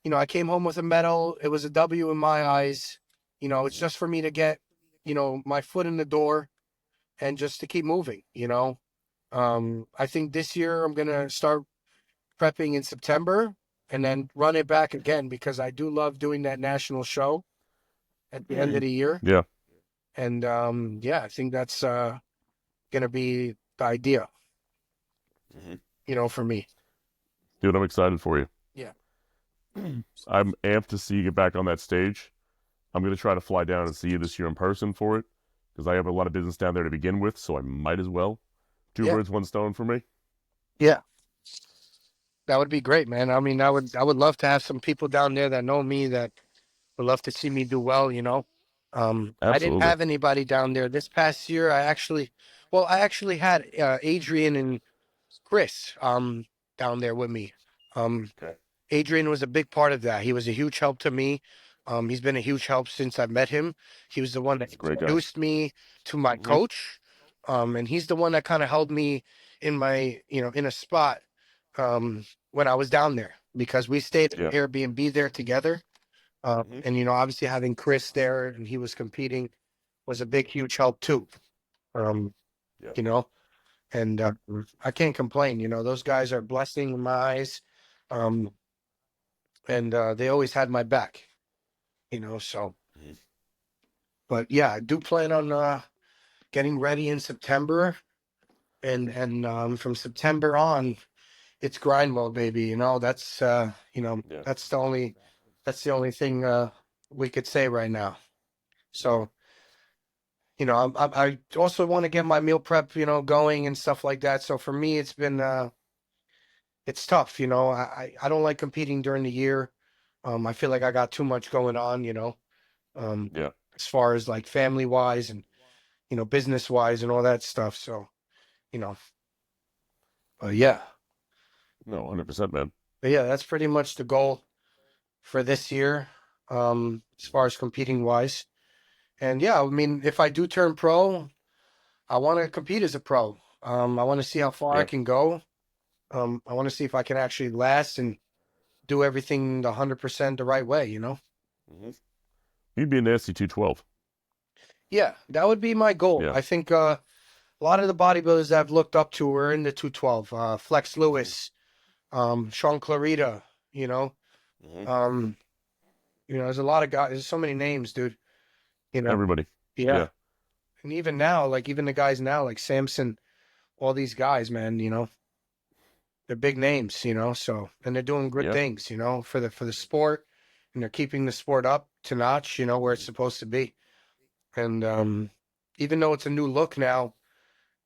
you know, I came home with a medal. It was a W in my eyes. You know, it's just for me to get, you know, my foot in the door and just to keep moving, you know. I think this year I'm going to start prepping in September and then run it back again, because I do love doing that national show at the end of the year. Yeah. And I think that's going to be the idea, you know, for me. Dude, I'm excited for you. Yeah. I'm amped to see you get back on that stage. I'm going to try to fly down and see you this year in person for it, because I have a lot of business down there to begin with, so I might as well. 2 birds, 1 stone for me. Yeah. That would be great, man. I mean, I would love to have some people down there that know me that would love to see me do well, you know. I didn't have anybody down there this past year. I actually had Adrian and Chris down there with me. Adrian was a big part of that. He was a huge help to me. He's been a huge help since I met him. He was the one that introduced me to my coach. And he's the one that kind of held me in my, you know, in a spot when I was down there, because we stayed at Airbnb there together. And, you know, obviously having Chris there and he was competing was a big, huge help too. You know, and I can't complain. You know, those guys are a blessing in my eyes. And they always had my back, you know, so. But yeah, I do plan on getting ready in September. And from September on, it's grind mode, baby. You know, that's, you know, that's the only thing we could say right now. So, you know, I also want to get my meal prep, you know, going and stuff like that. So for me, it's been, it's tough, you know. I don't like competing during the year. I feel like I got too much going on, you know, as far as like family wise and, you know, business wise and all that stuff. So, you know, yeah. No, 100%, man. But yeah, that's pretty much the goal for this year, as far as competing wise. And yeah, I mean, if I do turn pro, I want to compete as a pro. I want to see how far I can go. I want to see if I can actually last and do everything 100% the right way, you know? You'd be a nasty 212. Yeah, that would be my goal. I think a lot of the bodybuilders that I've looked up to were in the 212. Flex Lewis, Sean Clarita, you know? You know, there's a lot of guys. There's so many names, dude. You know? Everybody. Yeah. And even now, like even the guys now, like Samson, all these guys, man, you know, they're big names, you know, so, and they're doing good things, you know, for the sport, and they're keeping the sport up to notch, you know, where it's supposed to be. And even though it's a new look now,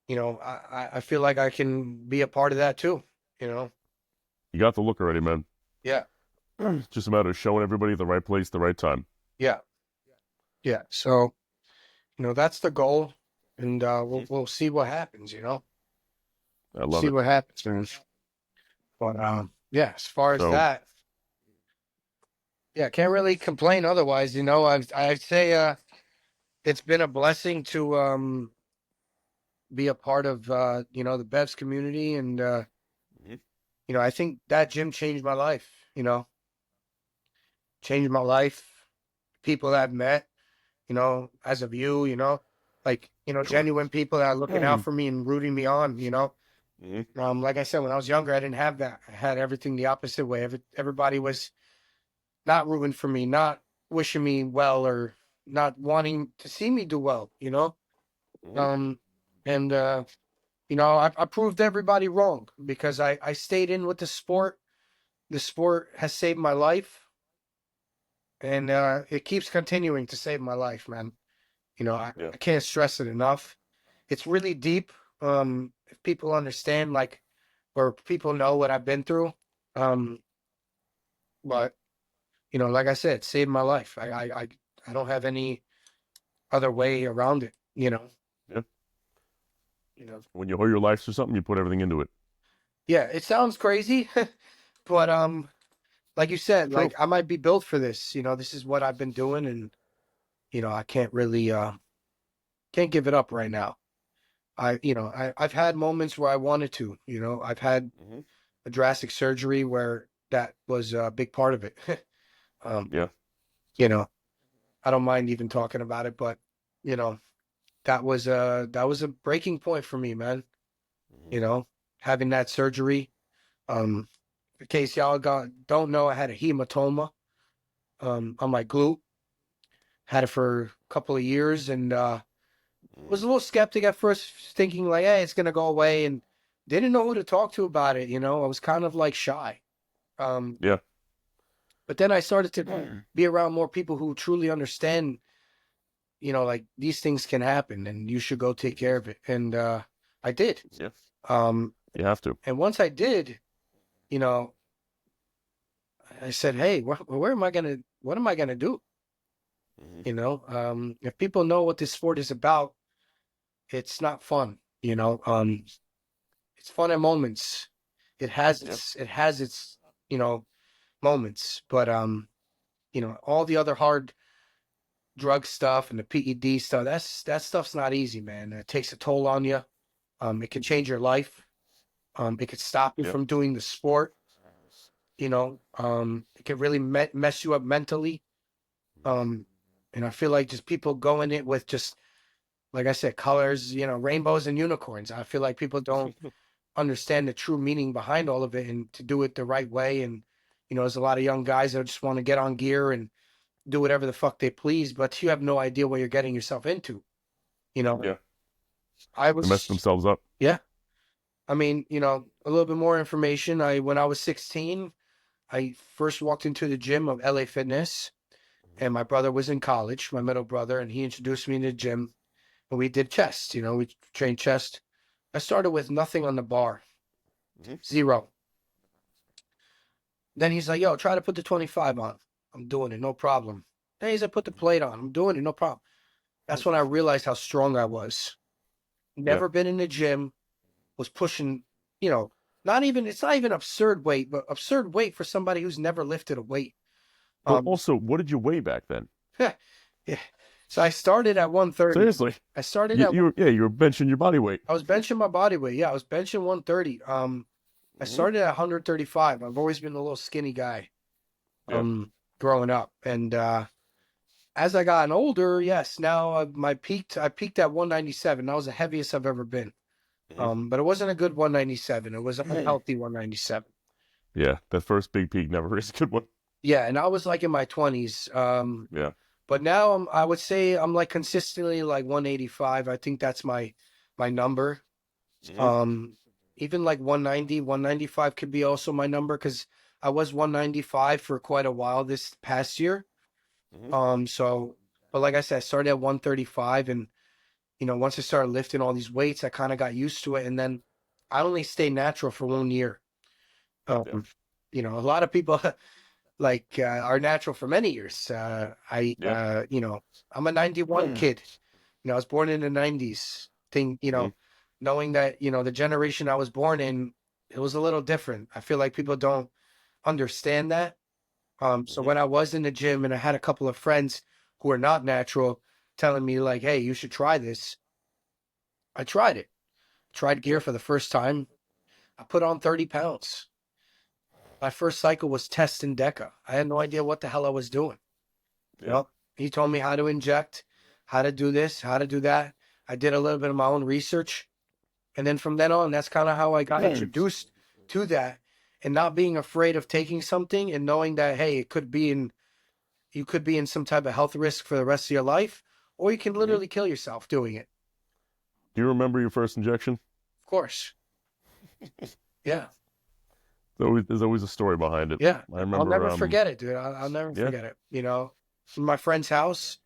you know, I feel like I can be a part of that too, you know. You got the look already, man. Yeah. Just a matter of showing everybody the right place, the right time. Yeah. Yeah. So, you know, that's the goal, and we'll see what happens, you know. I love it. See what happens, man. But yeah, as far as that, yeah, can't really complain otherwise, you know. I'd say it's been a blessing to be a part of the Bev's community, and I think that gym changed my life. Changed my life. People that I've met, as of you, like Sure. genuine people that are looking out for me and rooting me on. Like I said, when I was younger, I didn't have that. I had everything the opposite way. Everybody was not rooting for me, not wishing me well, or not wanting to see me do well. And I proved everybody wrong because I stayed in with the sport. The sport has saved my life, and it keeps continuing to save my life, man. I can't stress it enough. It's really deep. If people understand, like, or people know what I've been through. But like I said, it saved my life. I don't have any other way around it. Yeah. When you owe your life to something, you put everything into it. Yeah, it sounds crazy, but like you said, True. like I might be built for this. This is what I've been doing, and I can't really can't give it up right now. I've had moments where I wanted to. I've had a drastic surgery where that was a big part of it. Yeah. I don't mind even talking about it, but that was a breaking point for me, man. Having that surgery. In case y'all don't know, I had a hematoma on my glute. Had it for a couple of years, and was a little skeptic at first, thinking like, hey, it's gonna go away, and didn't know who to talk to about it. I was kind of like shy. Yeah. But then I started to be around more people who truly understand, like these things can happen and you should go take care of it. And I did. Yeah. You have to. And once I did, I said, hey, what am I going to do? If people know what this sport is about, it's not fun, it's fun at moments. It has its moments, but all the other hard drug stuff and the PED stuff, that stuff's not easy, man. It takes a toll on you. It can change your life. It could stop you from doing the sport. It can really mess you up mentally. And I feel like just people go in it with just, like I said, colors, rainbows and unicorns. I feel like people don't understand the true meaning behind all of it, and to do it the right way. And, there's a lot of young guys that just want to get on gear and do whatever the fuck they please, but you have no idea what you're getting yourself into. Yeah. I was to mess themselves up. Yeah. I mean, a little bit more information. When I was 16, I first walked into the gym of LA Fitness, and my brother was in college, my middle brother, and he introduced me to the gym, and we did chest. We trained chest. I started with nothing on the bar, 0. Then he's like, yo, try to put the 25 on. I'm doing it, no problem. Then he's like, put the plate on. I'm doing it, no problem. That's when I realized how strong I was. Never been in the gym, was pushing, it's not even absurd weight, but absurd weight for somebody who's never lifted a weight. But also, what did you weigh back then? Yeah. So I started at 130. Seriously? I started you were benching your body weight. I was benching my body weight. Yeah, I was benching 130. I started at 135. I've always been a little skinny guy, growing up. And as I got older, yes, now I peaked at 197. That was the heaviest I've ever been. But it wasn't a good 197. It was a healthy 197. Yeah, that first big peak never is a good one. Yeah, and I was like in my 20s. Yeah. But now I would say I'm like consistently like 185. I think that's my number. Even like 190, 195 could be also my number, because I was 195 for quite a while this past year. But like I said, I started at 135, and once I started lifting all these weights, I kind of got used to it, and then I only stayed natural for 1 year. A lot of people like are natural for many years. I'm a 91 kid. I was born in the 90s. Knowing that, the generation I was born in, it was a little different. I feel like people don't understand that. So when I was in the gym and I had a couple of friends who were not natural, telling me like, hey, you should try this. I tried it. Tried gear for the first time. I put on 30 pounds. My first cycle was test and deca. I had no idea what the hell I was doing. Yeah. You know, he told me how to inject, how to do this, how to do that. I did a little bit of my own research. And then from then on, that's kind of how I got introduced to that, and not being afraid of taking something and knowing that, hey, you could be in some type of health risk for the rest of your life, or you can literally kill yourself doing it. Do you remember your first injection? Of course. Yeah. There's always a story behind it. Yeah. I remember, I'll never forget it, dude. I'll never forget it. You know, from my friend's house,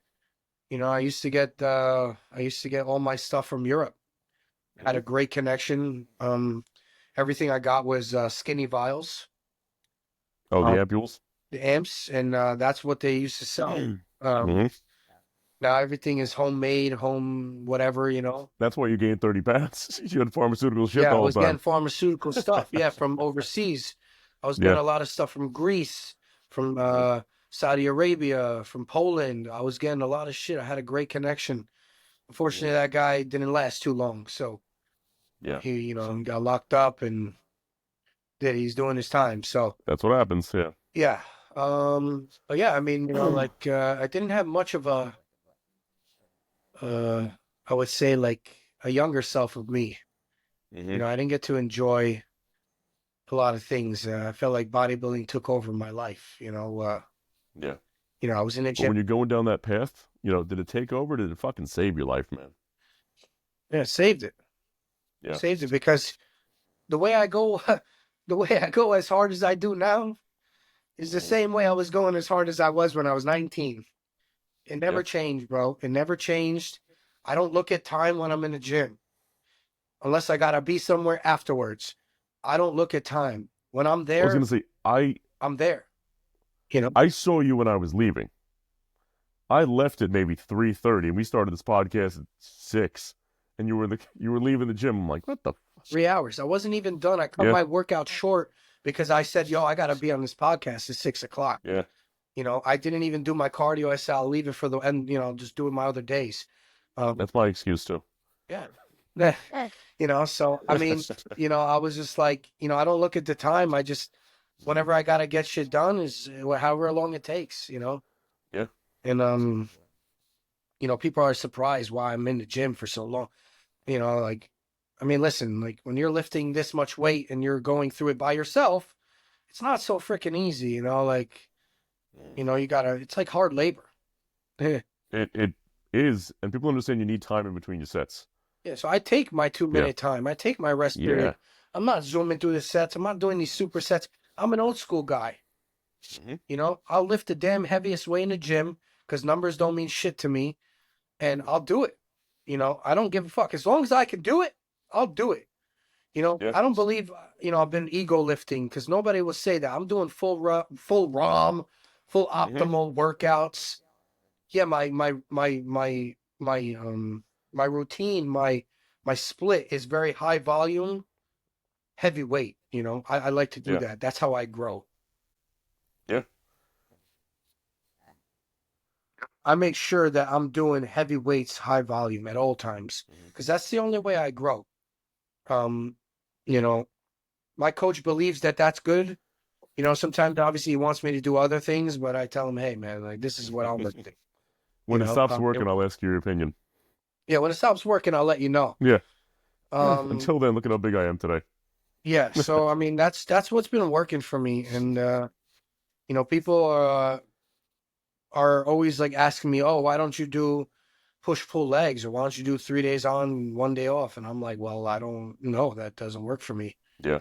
you know, I used to get all my stuff from Europe. Had a great connection. Everything I got was skinny vials. Oh, the ampules? The amps, and that's what they used to sell. Now everything is homemade, home whatever, you know. That's why you gained 30 pounds. You had pharmaceutical shit all the time. Yeah, I was getting pharmaceutical stuff. Yeah, from overseas. I was getting a lot of stuff from Greece, from Saudi Arabia, from Poland. I was getting a lot of shit. I had a great connection. Unfortunately, that guy didn't last too long, so he, you know, got locked up and he's doing his time. So that's what happens. Yeah. Yeah. But yeah, I mean, you know, like I didn't have much of a I would say like a younger self of me. You know, I didn't get to enjoy a lot of things. I felt like bodybuilding took over my life, you know. Yeah. You know, I was in a gym. But when you're going down that path, you know, did it take over? Or did it fucking save your life, man? Yeah, it saved it. Yeah. Saved it because the way I go as hard as I do now is the same way I was going as hard as I was when I was 19. It never changed, bro. It never changed. I don't look at time when I'm in the gym. Unless I gotta be somewhere afterwards. I don't look at time. When I'm there, I was gonna say I'm there. You know? I saw you when I was leaving. I left at maybe 3:30 and we started this podcast at 6. And you were leaving the gym. I'm like, what the fuck? 3 hours. I wasn't even done. I cut my workout short because I said, yo, I gotta be on this podcast at 6 o'clock. Yeah. You know, I didn't even do my cardio. I said I'll leave it for the end, you know, just do it my other days. That's my excuse too. Yeah. You know, so I mean, you know, I was just like, you know, I don't look at the time. I just, whenever I gotta get shit done is however long it takes, you know. Yeah. And you know, people are surprised why I'm in the gym for so long. You know, like, I mean, listen, like when you're lifting this much weight and you're going through it by yourself, it's not so freaking easy, you know, like, you know, it's like hard labor. It is, and people understand you need time in between your sets. Yeah, so I take my 2-minute time. I take my rest period. I'm not zooming through the sets. I'm not doing these super sets. I'm an old school guy. You know, I'll lift the damn heaviest weight in the gym because numbers don't mean shit to me, and I'll do it. You know, I don't give a fuck. As long as I can do it, I'll do it. You know, I don't believe, you know, I've been ego lifting because nobody will say that. I'm doing full ROM, full optimal workouts. Yeah, my routine, my split is very high volume, heavy weight. You know, I like to do that. That's how I grow. Yeah. I make sure that I'm doing heavy weights, high volume at all times because that's the only way I grow. You know, my coach believes that that's good. You know, sometimes obviously he wants me to do other things, but I tell him, hey man, like this is what I'm lifting. When it stops working, I'll ask you your opinion. Yeah, when it stops working, I'll let you know. Yeah. Until then, look at how big I am today. Yeah. So I mean, that's what's been working for me, and you know, people are always like asking me, oh, why don't you do push-pull legs, or why don't you do 3 days on, 1 day off? And I'm like, well, I don't know. That doesn't work for me. Yeah.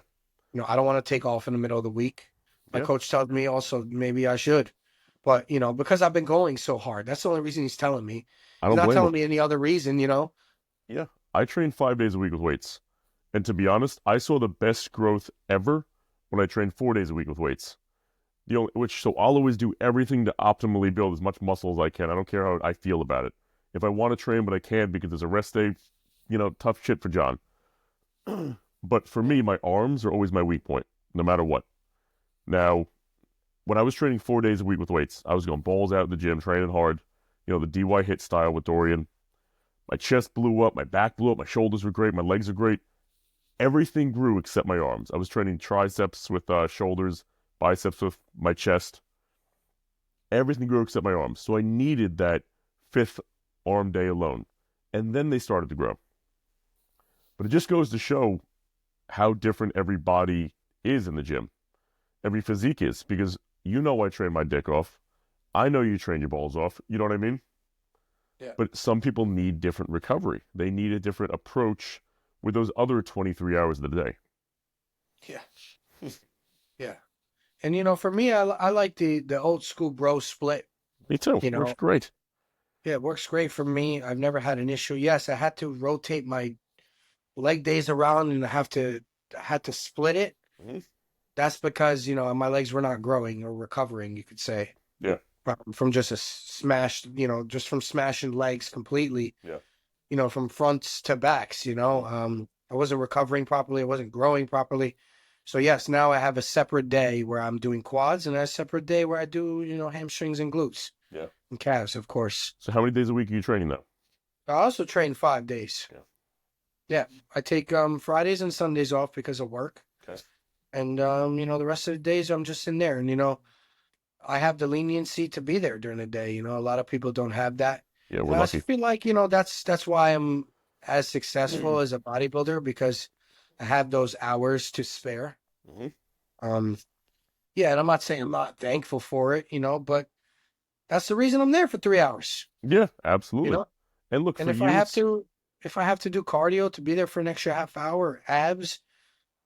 You know, I don't want to take off in the middle of the week. My coach tells me also maybe I should. But, you know, because I've been going so hard, that's the only reason he's telling me. He's not telling me any other reason, you know? Yeah. I train 5 days a week with weights. And to be honest, I saw the best growth ever when I trained 4 days a week with weights. So I'll always do everything to optimally build as much muscle as I can. I don't care how I feel about it. If I want to train, but I can't because there's a rest day, you know, tough shit for John. But for me, my arms are always my weak point, no matter what. Now, when I was training 4 days a week with weights, I was going balls out in the gym, training hard. the DY hit style with Dorian. My chest blew up, my back blew up, my shoulders were great, my legs are great. Everything grew except my arms. I was training triceps with shoulders, biceps with my chest. Everything grew except my arms. So I needed that 5th arm day alone. And then they started to grow. But it just goes to show how different every body is in the gym. Every physique is. Because I train my dick off. I know you train your balls off. You know what I mean? Yeah. But some people need different recovery. They need a different approach with those other 23 hours of the day. Yeah. Yeah. And, for me, I like the old school bro split. Me too. Works great. Yeah, it works great for me. I've never had an issue. Yes, I had to rotate my leg days around and I had to split it. Mm-hmm. That's because, my legs were not growing or recovering, you could say. Yeah. From just a smashed, just from smashing legs completely. Yeah. From fronts to backs, I wasn't recovering properly. I wasn't growing properly. So yes, now I have a separate day where I'm doing quads and a separate day where I do, hamstrings and glutes. Yeah. And calves, of course. So how many days a week are you training now? I also train 5 days. Yeah. I take Fridays and Sundays off because of work. Okay. And, the rest of the days I'm just in there. And, I have the leniency to be there during the day. A lot of people don't have that. Yeah, we're lucky. I feel like, that's why I'm as successful as a bodybuilder, because I have those hours to spare. Mm-hmm. Yeah, and I'm not saying I'm not thankful for it, but that's the reason I'm there for 3 hours. Yeah, absolutely. And look, and if I have to do cardio to be there for an extra half hour, abs,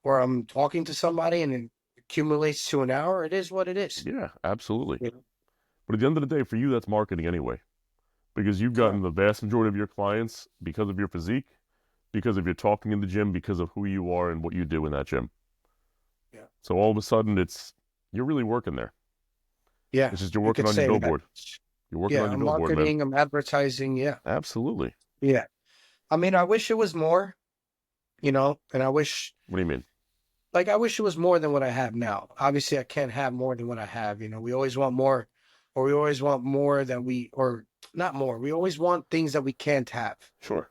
or I'm talking to somebody and it accumulates to an hour, it is what it is. Yeah, absolutely. But at the end of the day, for you, that's marketing anyway, because you've gotten the vast majority of your clients because of your physique, because of your talking in the gym, because of who you are and what you do in that gym. Yeah. So all of a sudden, you're really working there. Yeah. It's just you're working on your billboard. You're working on your billboard, man. I'm marketing, I'm advertising, yeah. Absolutely. Yeah. I mean, I wish it was more, and I wish... What do you mean? Like, I wish it was more than what I have now. Obviously, I can't have more than what I have. We always want more, or we always want more than or not more. We always want things that we can't have. Sure.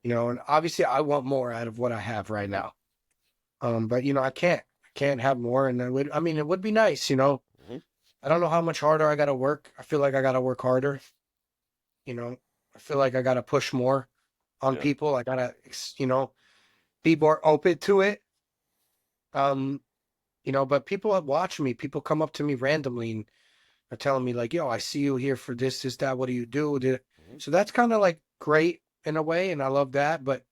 And obviously I want more out of what I have right now. But, I can't have more. And it would be nice, Mm-hmm. I don't know how much harder I got to work. I feel like I got to work harder. I feel like I got to push more on people. I got to, be more open to it. But people that watch me, people come up to me randomly and are telling me like, yo, I see you here for this, that, what do you do? Mm-hmm. So that's kind of like great in a way. And I love that. But,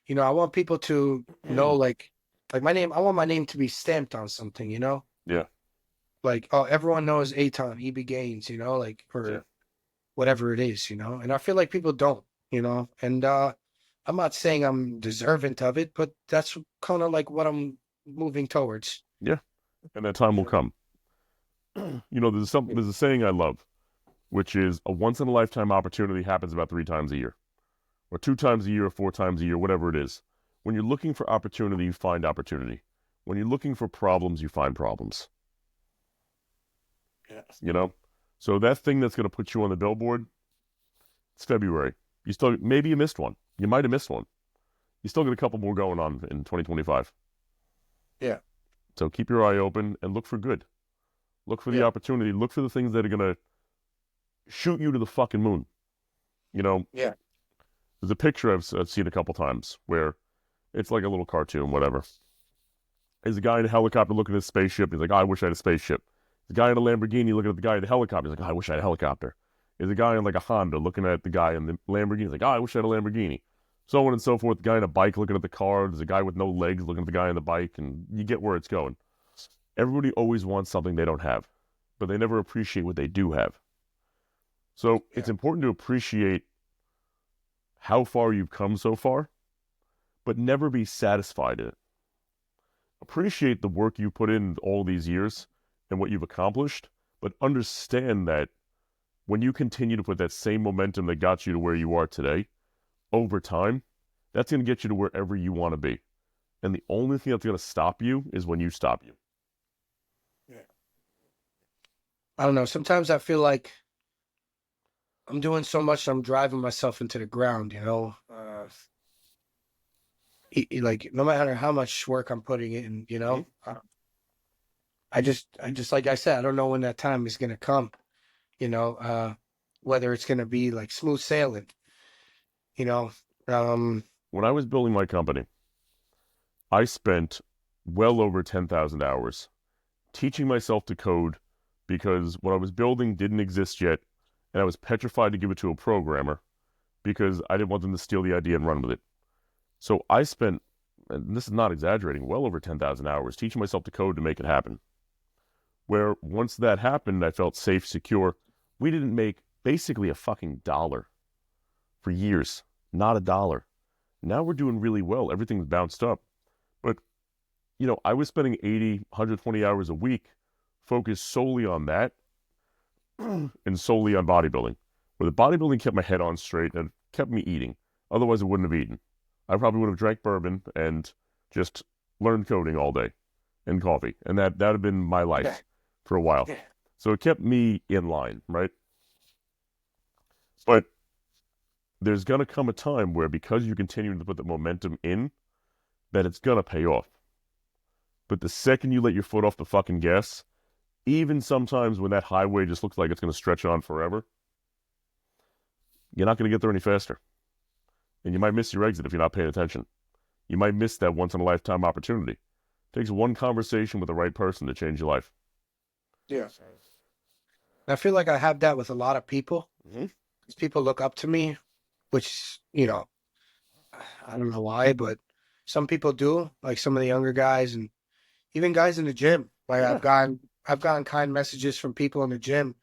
I want people to know, like my name, I want my name to be stamped on something, Yeah. Like, oh, everyone knows Eitan, EBGains, or whatever it is, and I feel like people don't, and, I'm not saying I'm deserving of it, but that's kind of like what I'm moving towards. Yeah. And that time will come. There's a saying I love, which is a once in a lifetime opportunity happens about 3 times a year, or 2 times a year, or 4 times a year, whatever it is. When you're looking for opportunity, you find opportunity. When you're looking for problems, you find problems. Yeah. So that thing that's going to put you on the billboard, it's February. Maybe you missed one. You might have missed one. You still got a couple more going on in 2025. Yeah. So keep your eye open and look for good. Look for the opportunity. Look for the things that are going to shoot you to the fucking moon. Yeah. There's a picture I've seen a couple times where it's like a little cartoon, whatever. There's a guy in a helicopter looking at a spaceship. He's like, oh, I wish I had a spaceship. There's a guy in a Lamborghini looking at the guy in the helicopter. He's like, oh, I wish I had a helicopter. There's a guy in like a Honda looking at the guy in the Lamborghini. He's like, oh, I wish I had a Lamborghini. So on and so forth. The guy in a bike looking at the car. There's a guy with no legs looking at the guy on the bike. And you get where it's going. Everybody always wants something they don't have, but they never appreciate what they do have. So it's important to appreciate how far you've come so far, but never be satisfied in it. Appreciate the work you put in all these years and what you've accomplished, but understand that when you continue to put that same momentum that got you to where you are today, over time, that's going to get you to wherever you want to be. And the only thing that's going to stop you is when you stop you. Yeah. I don't know. Sometimes I feel like I'm doing so much, I'm driving myself into the ground, like no matter how much work I'm putting in, I just like I said, I don't know when that time is gonna come, whether it's gonna be like smooth sailing, you know. When I was building my company, I spent well over 10,000 hours teaching myself to code because what I was building didn't exist yet, and I was petrified to give it to a programmer because I didn't want them to steal the idea and run with it. So I spent, and this is not exaggerating, well over 10,000 hours teaching myself to code to make it happen. Where once that happened, I felt safe, secure. We didn't make basically a fucking dollar for years. Not a dollar. Now we're doing really well. Everything's bounced up. But, I was spending 80, 120 hours a week focused solely on that and solely on bodybuilding. Where the bodybuilding kept my head on straight and kept me eating. Otherwise, I wouldn't have eaten. I probably would have drank bourbon and just learned coding all day and coffee. And that would have been my life for a while. So it kept me in line, right? But there's going to come a time where because you're continuing to put the momentum in, that it's going to pay off. But the second you let your foot off the fucking gas, even sometimes when that highway just looks like it's going to stretch on forever, you're not going to get there any faster. And you might miss your exit if you're not paying attention. You might miss that once-in-a-lifetime opportunity. It takes one conversation with the right person to change your life. Yeah. I feel like I have that with a lot of people. Because people look up to me, which, I don't know why, but some people do. Like some of the younger guys and even guys in the gym. Like I've gotten kind messages from people in the gym.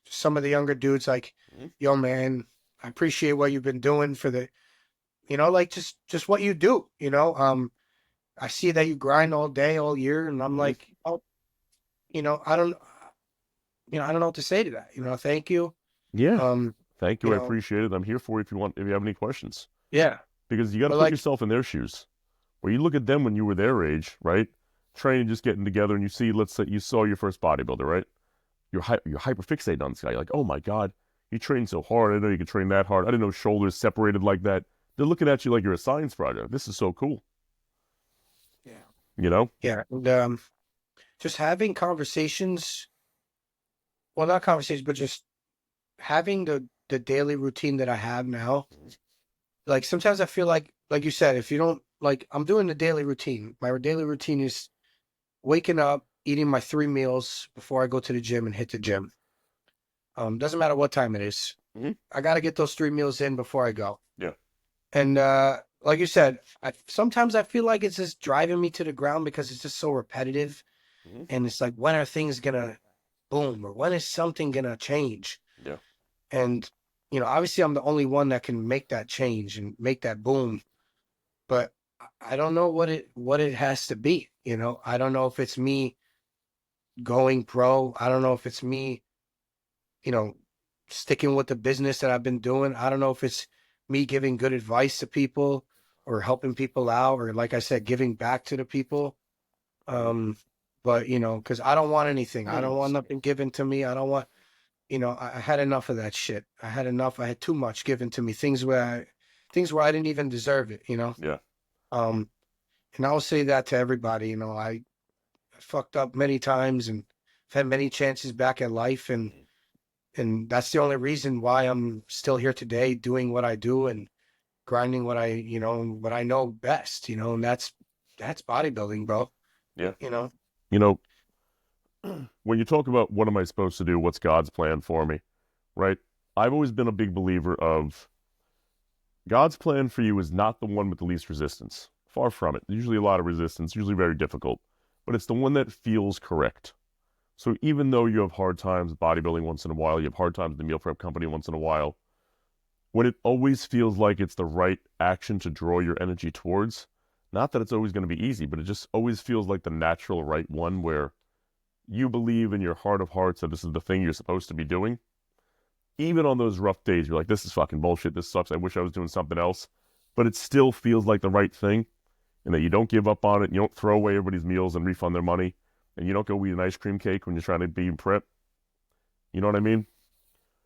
Some of the younger dudes like, yo, man, I appreciate what you've been doing for the, like just what you do, I see that you grind all day, all year. And I'm like, oh, I don't know what to say to that. Thank you. Yeah. Thank you. I appreciate it. I'm here for you if you have any questions. Yeah. Because you got to put yourself in their shoes. Well, you look at them when you were their age, right? Training, just getting together, and you see, let's say you saw your first bodybuilder, right? You're hyper fixated on this guy. You're like, oh my God, you train so hard. I didn't know you could train that hard. I didn't know shoulders separated like that. They're looking at you like you're a science project. This is so cool. Yeah. Yeah. And just having conversations, well, not conversations, but just having the daily routine that I have now. Like sometimes I feel like you said, if you don't, like I'm doing the daily routine. My daily routine is waking up, eating my 3 meals before I go to the gym and hit the gym. Doesn't matter what time it is. I got to get those 3 meals in before I go. Yeah. And like you said, sometimes I feel like it's just driving me to the ground because it's just so repetitive. And it's like, when are things going to boom? Or when is something going to change? Yeah. And, obviously I'm the only one that can make that change and make that boom. But I don't know what it has to be. I don't know if it's me going pro. I don't know if it's me, sticking with the business that I've been doing. I don't know if it's me giving good advice to people or helping people out, or like I said, giving back to the people. But because I don't want anything. I don't want nothing given to me. I don't want, I had enough of that shit. I had enough. I had too much given to me. Things where I didn't even deserve it. Yeah. And I will say that to everybody. I fucked up many times and I've had many chances back at life, and that's the only reason why I'm still here today, doing what I do and grinding what I know best. And that's bodybuilding, bro. Yeah. When you talk about what am I supposed to do, what's God's plan for me, right? I've always been a big believer of God's plan for you is not the one with the least resistance. Far from it. Usually a lot of resistance, usually very difficult, but it's the one that feels correct. So even though you have hard times bodybuilding once in a while, you have hard times in the meal prep company once in a while, when it always feels like it's the right action to draw your energy towards, not that it's always going to be easy, but it just always feels like the natural right one where you believe in your heart of hearts that this is the thing you're supposed to be doing. Even on those rough days, you're like, this is fucking bullshit. This sucks. I wish I was doing something else. But it still feels like the right thing, and that you don't give up on it. You don't throw away everybody's meals and refund their money. And you don't go eat an ice cream cake when you're trying to be in prep. You know what I mean?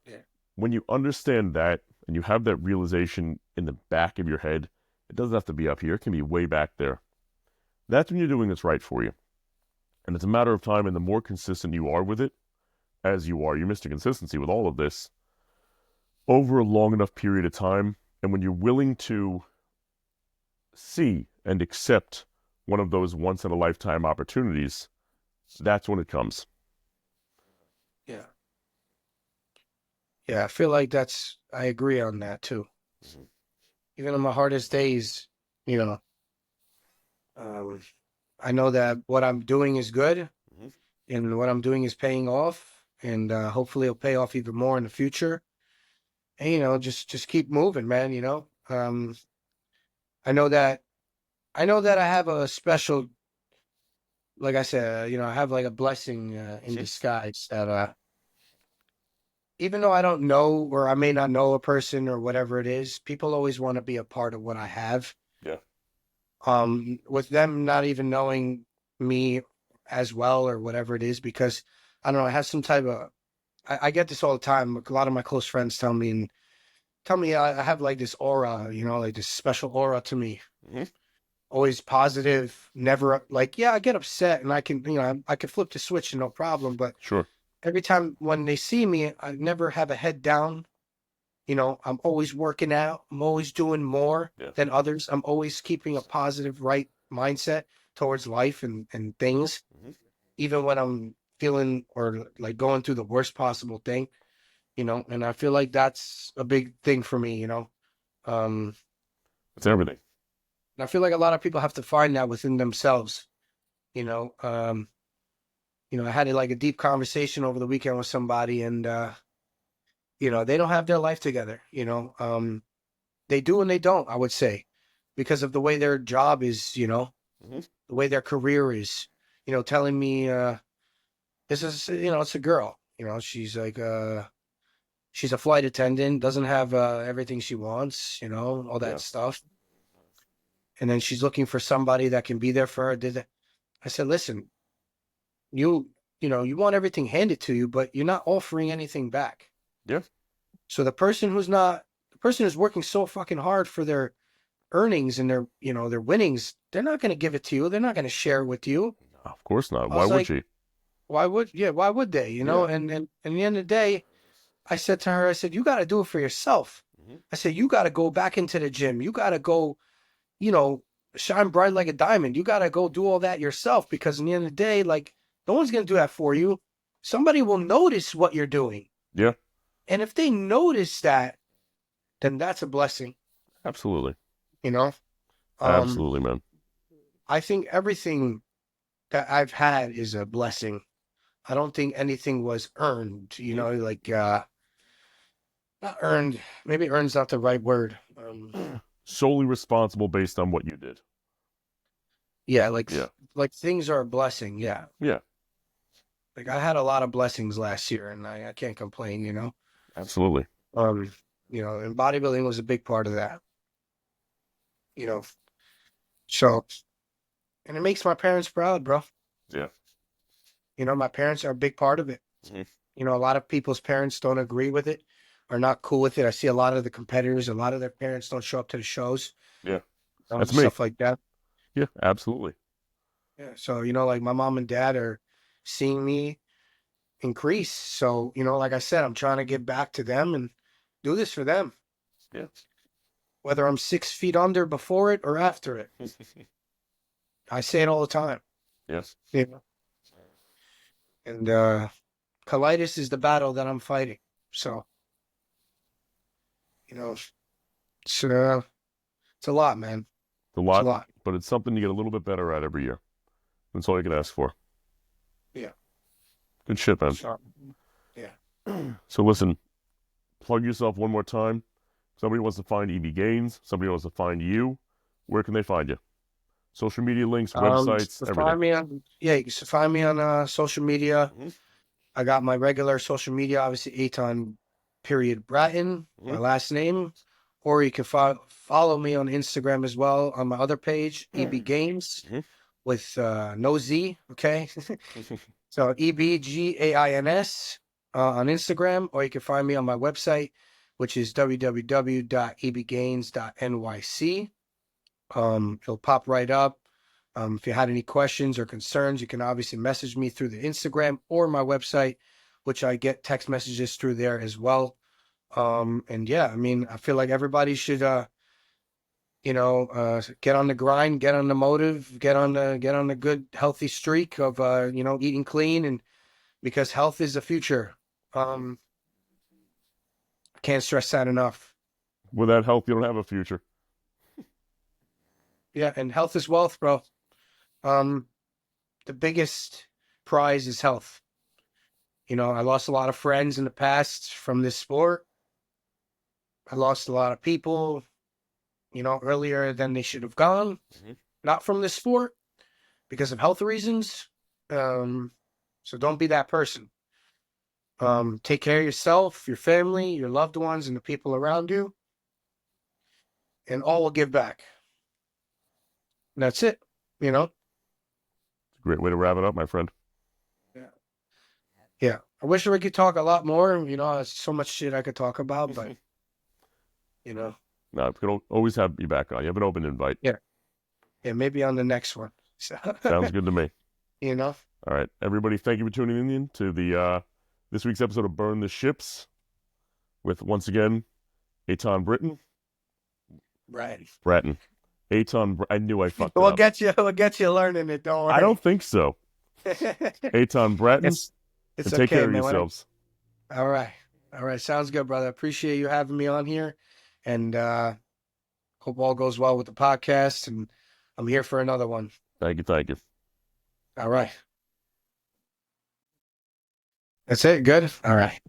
Yeah. when you understand that and you have that realization in the back of your head, it doesn't have to be up here. It can be way back there. That's when you're doing this right for you. And it's a matter of time, and the more consistent you are with it, as you are, you're Mr. Consistency with all of this, over a long enough period of time, and when you're willing to see and accept one of those once-in-a-lifetime opportunities, that's when it comes. Yeah. Yeah, I feel like I agree on that too. Mm-hmm. Even on my hardest days, you know, I know that what I'm doing is good, Mm-hmm. and what I'm doing is paying off, and hopefully it'll pay off even more in the future. And, you know, just keep moving, man, you know. I know that I have a special, like I said, you know, I have like a blessing in disguise that even though I don't know, or I may not know a person or whatever it is, people always want to be a part of what I have. Yeah. With them not even knowing me as well or whatever it is, because I don't know, I have some type of, I get this all the time. A lot of my close friends tell me I have like this aura, you know, like this special aura to me. Mm-hmm. Always positive, never like, yeah, I get upset and I can, you know, I can flip the switch and no problem. But Sure. every time when they see me, I never have a head down. You know, I'm always working out. I'm always doing more than others. I'm always keeping a positive, right mindset towards life and things, even when I'm feeling or like going through the worst possible thing, you know, and I feel like that's a big thing for me, you know. It's everything. And I feel like a lot of people have to find that within themselves, you know. You know, I had like a deep conversation over the weekend with somebody, and you know, they don't have their life together, you know. They do and they don't, I would say, because of the way their job is, you know, the way their career is, you know, telling me this is, you know, it's a girl, you know, she's like she's a flight attendant, doesn't have everything she wants, you know, all that stuff. And then she's looking for somebody that can be there for her. I said, listen, you know, you want everything handed to you, but you're not offering anything back. Yeah. So the person who's working so fucking hard for their earnings and their, you know, their winnings, they're not going to give it to you. They're not going to share it with you. No, of course not. Why would she? Why would they? You know, and at the end of the day, I said to her, I said, you got to do it for yourself. I said, you got to go back into the gym. You got to go, you know, shine bright like a diamond. You got to go do all that yourself, because in the end of the day, like, no one's going to do that for you. Somebody will notice what you're doing. Yeah. And if they notice that, then that's a blessing. Absolutely. You know? Absolutely, man. I think everything that I've had is a blessing. I don't think anything was earned, you know, like, not earned. Maybe earned's not the right word. Solely responsible based on what you did. Yeah, like things are a blessing. Yeah. Yeah. Like I had a lot of blessings last year, and I can't complain, you know? Absolutely. You know, and bodybuilding was a big part of that. You know, so, and it makes my parents proud, bro. Yeah. You know, my parents are a big part of it. You know, a lot of people's parents don't agree with it, are not cool with it. I see a lot of the competitors, a lot of their parents don't show up to the shows. Yeah. That's me. Stuff like that. Yeah, absolutely. Yeah. So, you know, like my mom and dad are seeing me increase. So, you know, like I said, I'm trying to get back to them and do this for them. Yeah. Whether I'm 6 feet under before it or after it. I say it all the time. Yes. You know? And colitis is the battle that I'm fighting. So, you know, it's a lot, man. It's a lot, but it's something you get a little bit better at every year. That's all you can ask for. Yeah. Good shit, man. So, yeah. So listen, plug yourself one more time. Somebody wants to find EBGains. Somebody wants to find you. Where can they find you? Social media links, websites, everything. You can find me on social media. I got my regular social media, obviously Eitan Bratin, my last name. Or you can follow me on Instagram as well on my other page, EBGains, with no Z, okay? So EBGains. on Instagram, or you can find me on my website, which is www.ebgains.nyc. It'll pop right up. If you had any questions or concerns, you can obviously message me through the Instagram or my website, which I get text messages through there as well. And yeah, I mean, I feel like everybody should, get on the grind, get on the motive, get on the good, healthy streak of, eating clean, and because health is the future. I can't stress that enough. Without health, you don't have a future. Yeah, and health is wealth, bro. The biggest prize is health. I lost a lot of friends in the past from this sport. I lost a lot of people, earlier than they should have gone. Mm-hmm. Not from this sport, because of health reasons. So don't be that person. Take care of yourself, your family, your loved ones, and the people around you. And all will give back. And that's it, It's a great way to wrap it up, my friend. Yeah. I wish we could talk a lot more. There's so much shit I could talk about, but, No, I could always have you back on. You have an open invite. Yeah. Yeah, maybe on the next one. Sounds good to me. All right, everybody, thank you for tuning in to the this week's episode of Burn the Ships with, once again, Eitan Bratin. Eitan, I knew I fucked it up. We'll get you learning it, don't worry. I don't think so. Eitan Bratin, it's and take care of yourselves. All right. Sounds good, brother. Appreciate you having me on here, and hope all goes well with the podcast, and I'm here for another one. Thank you. All right. That's it. Good. All right.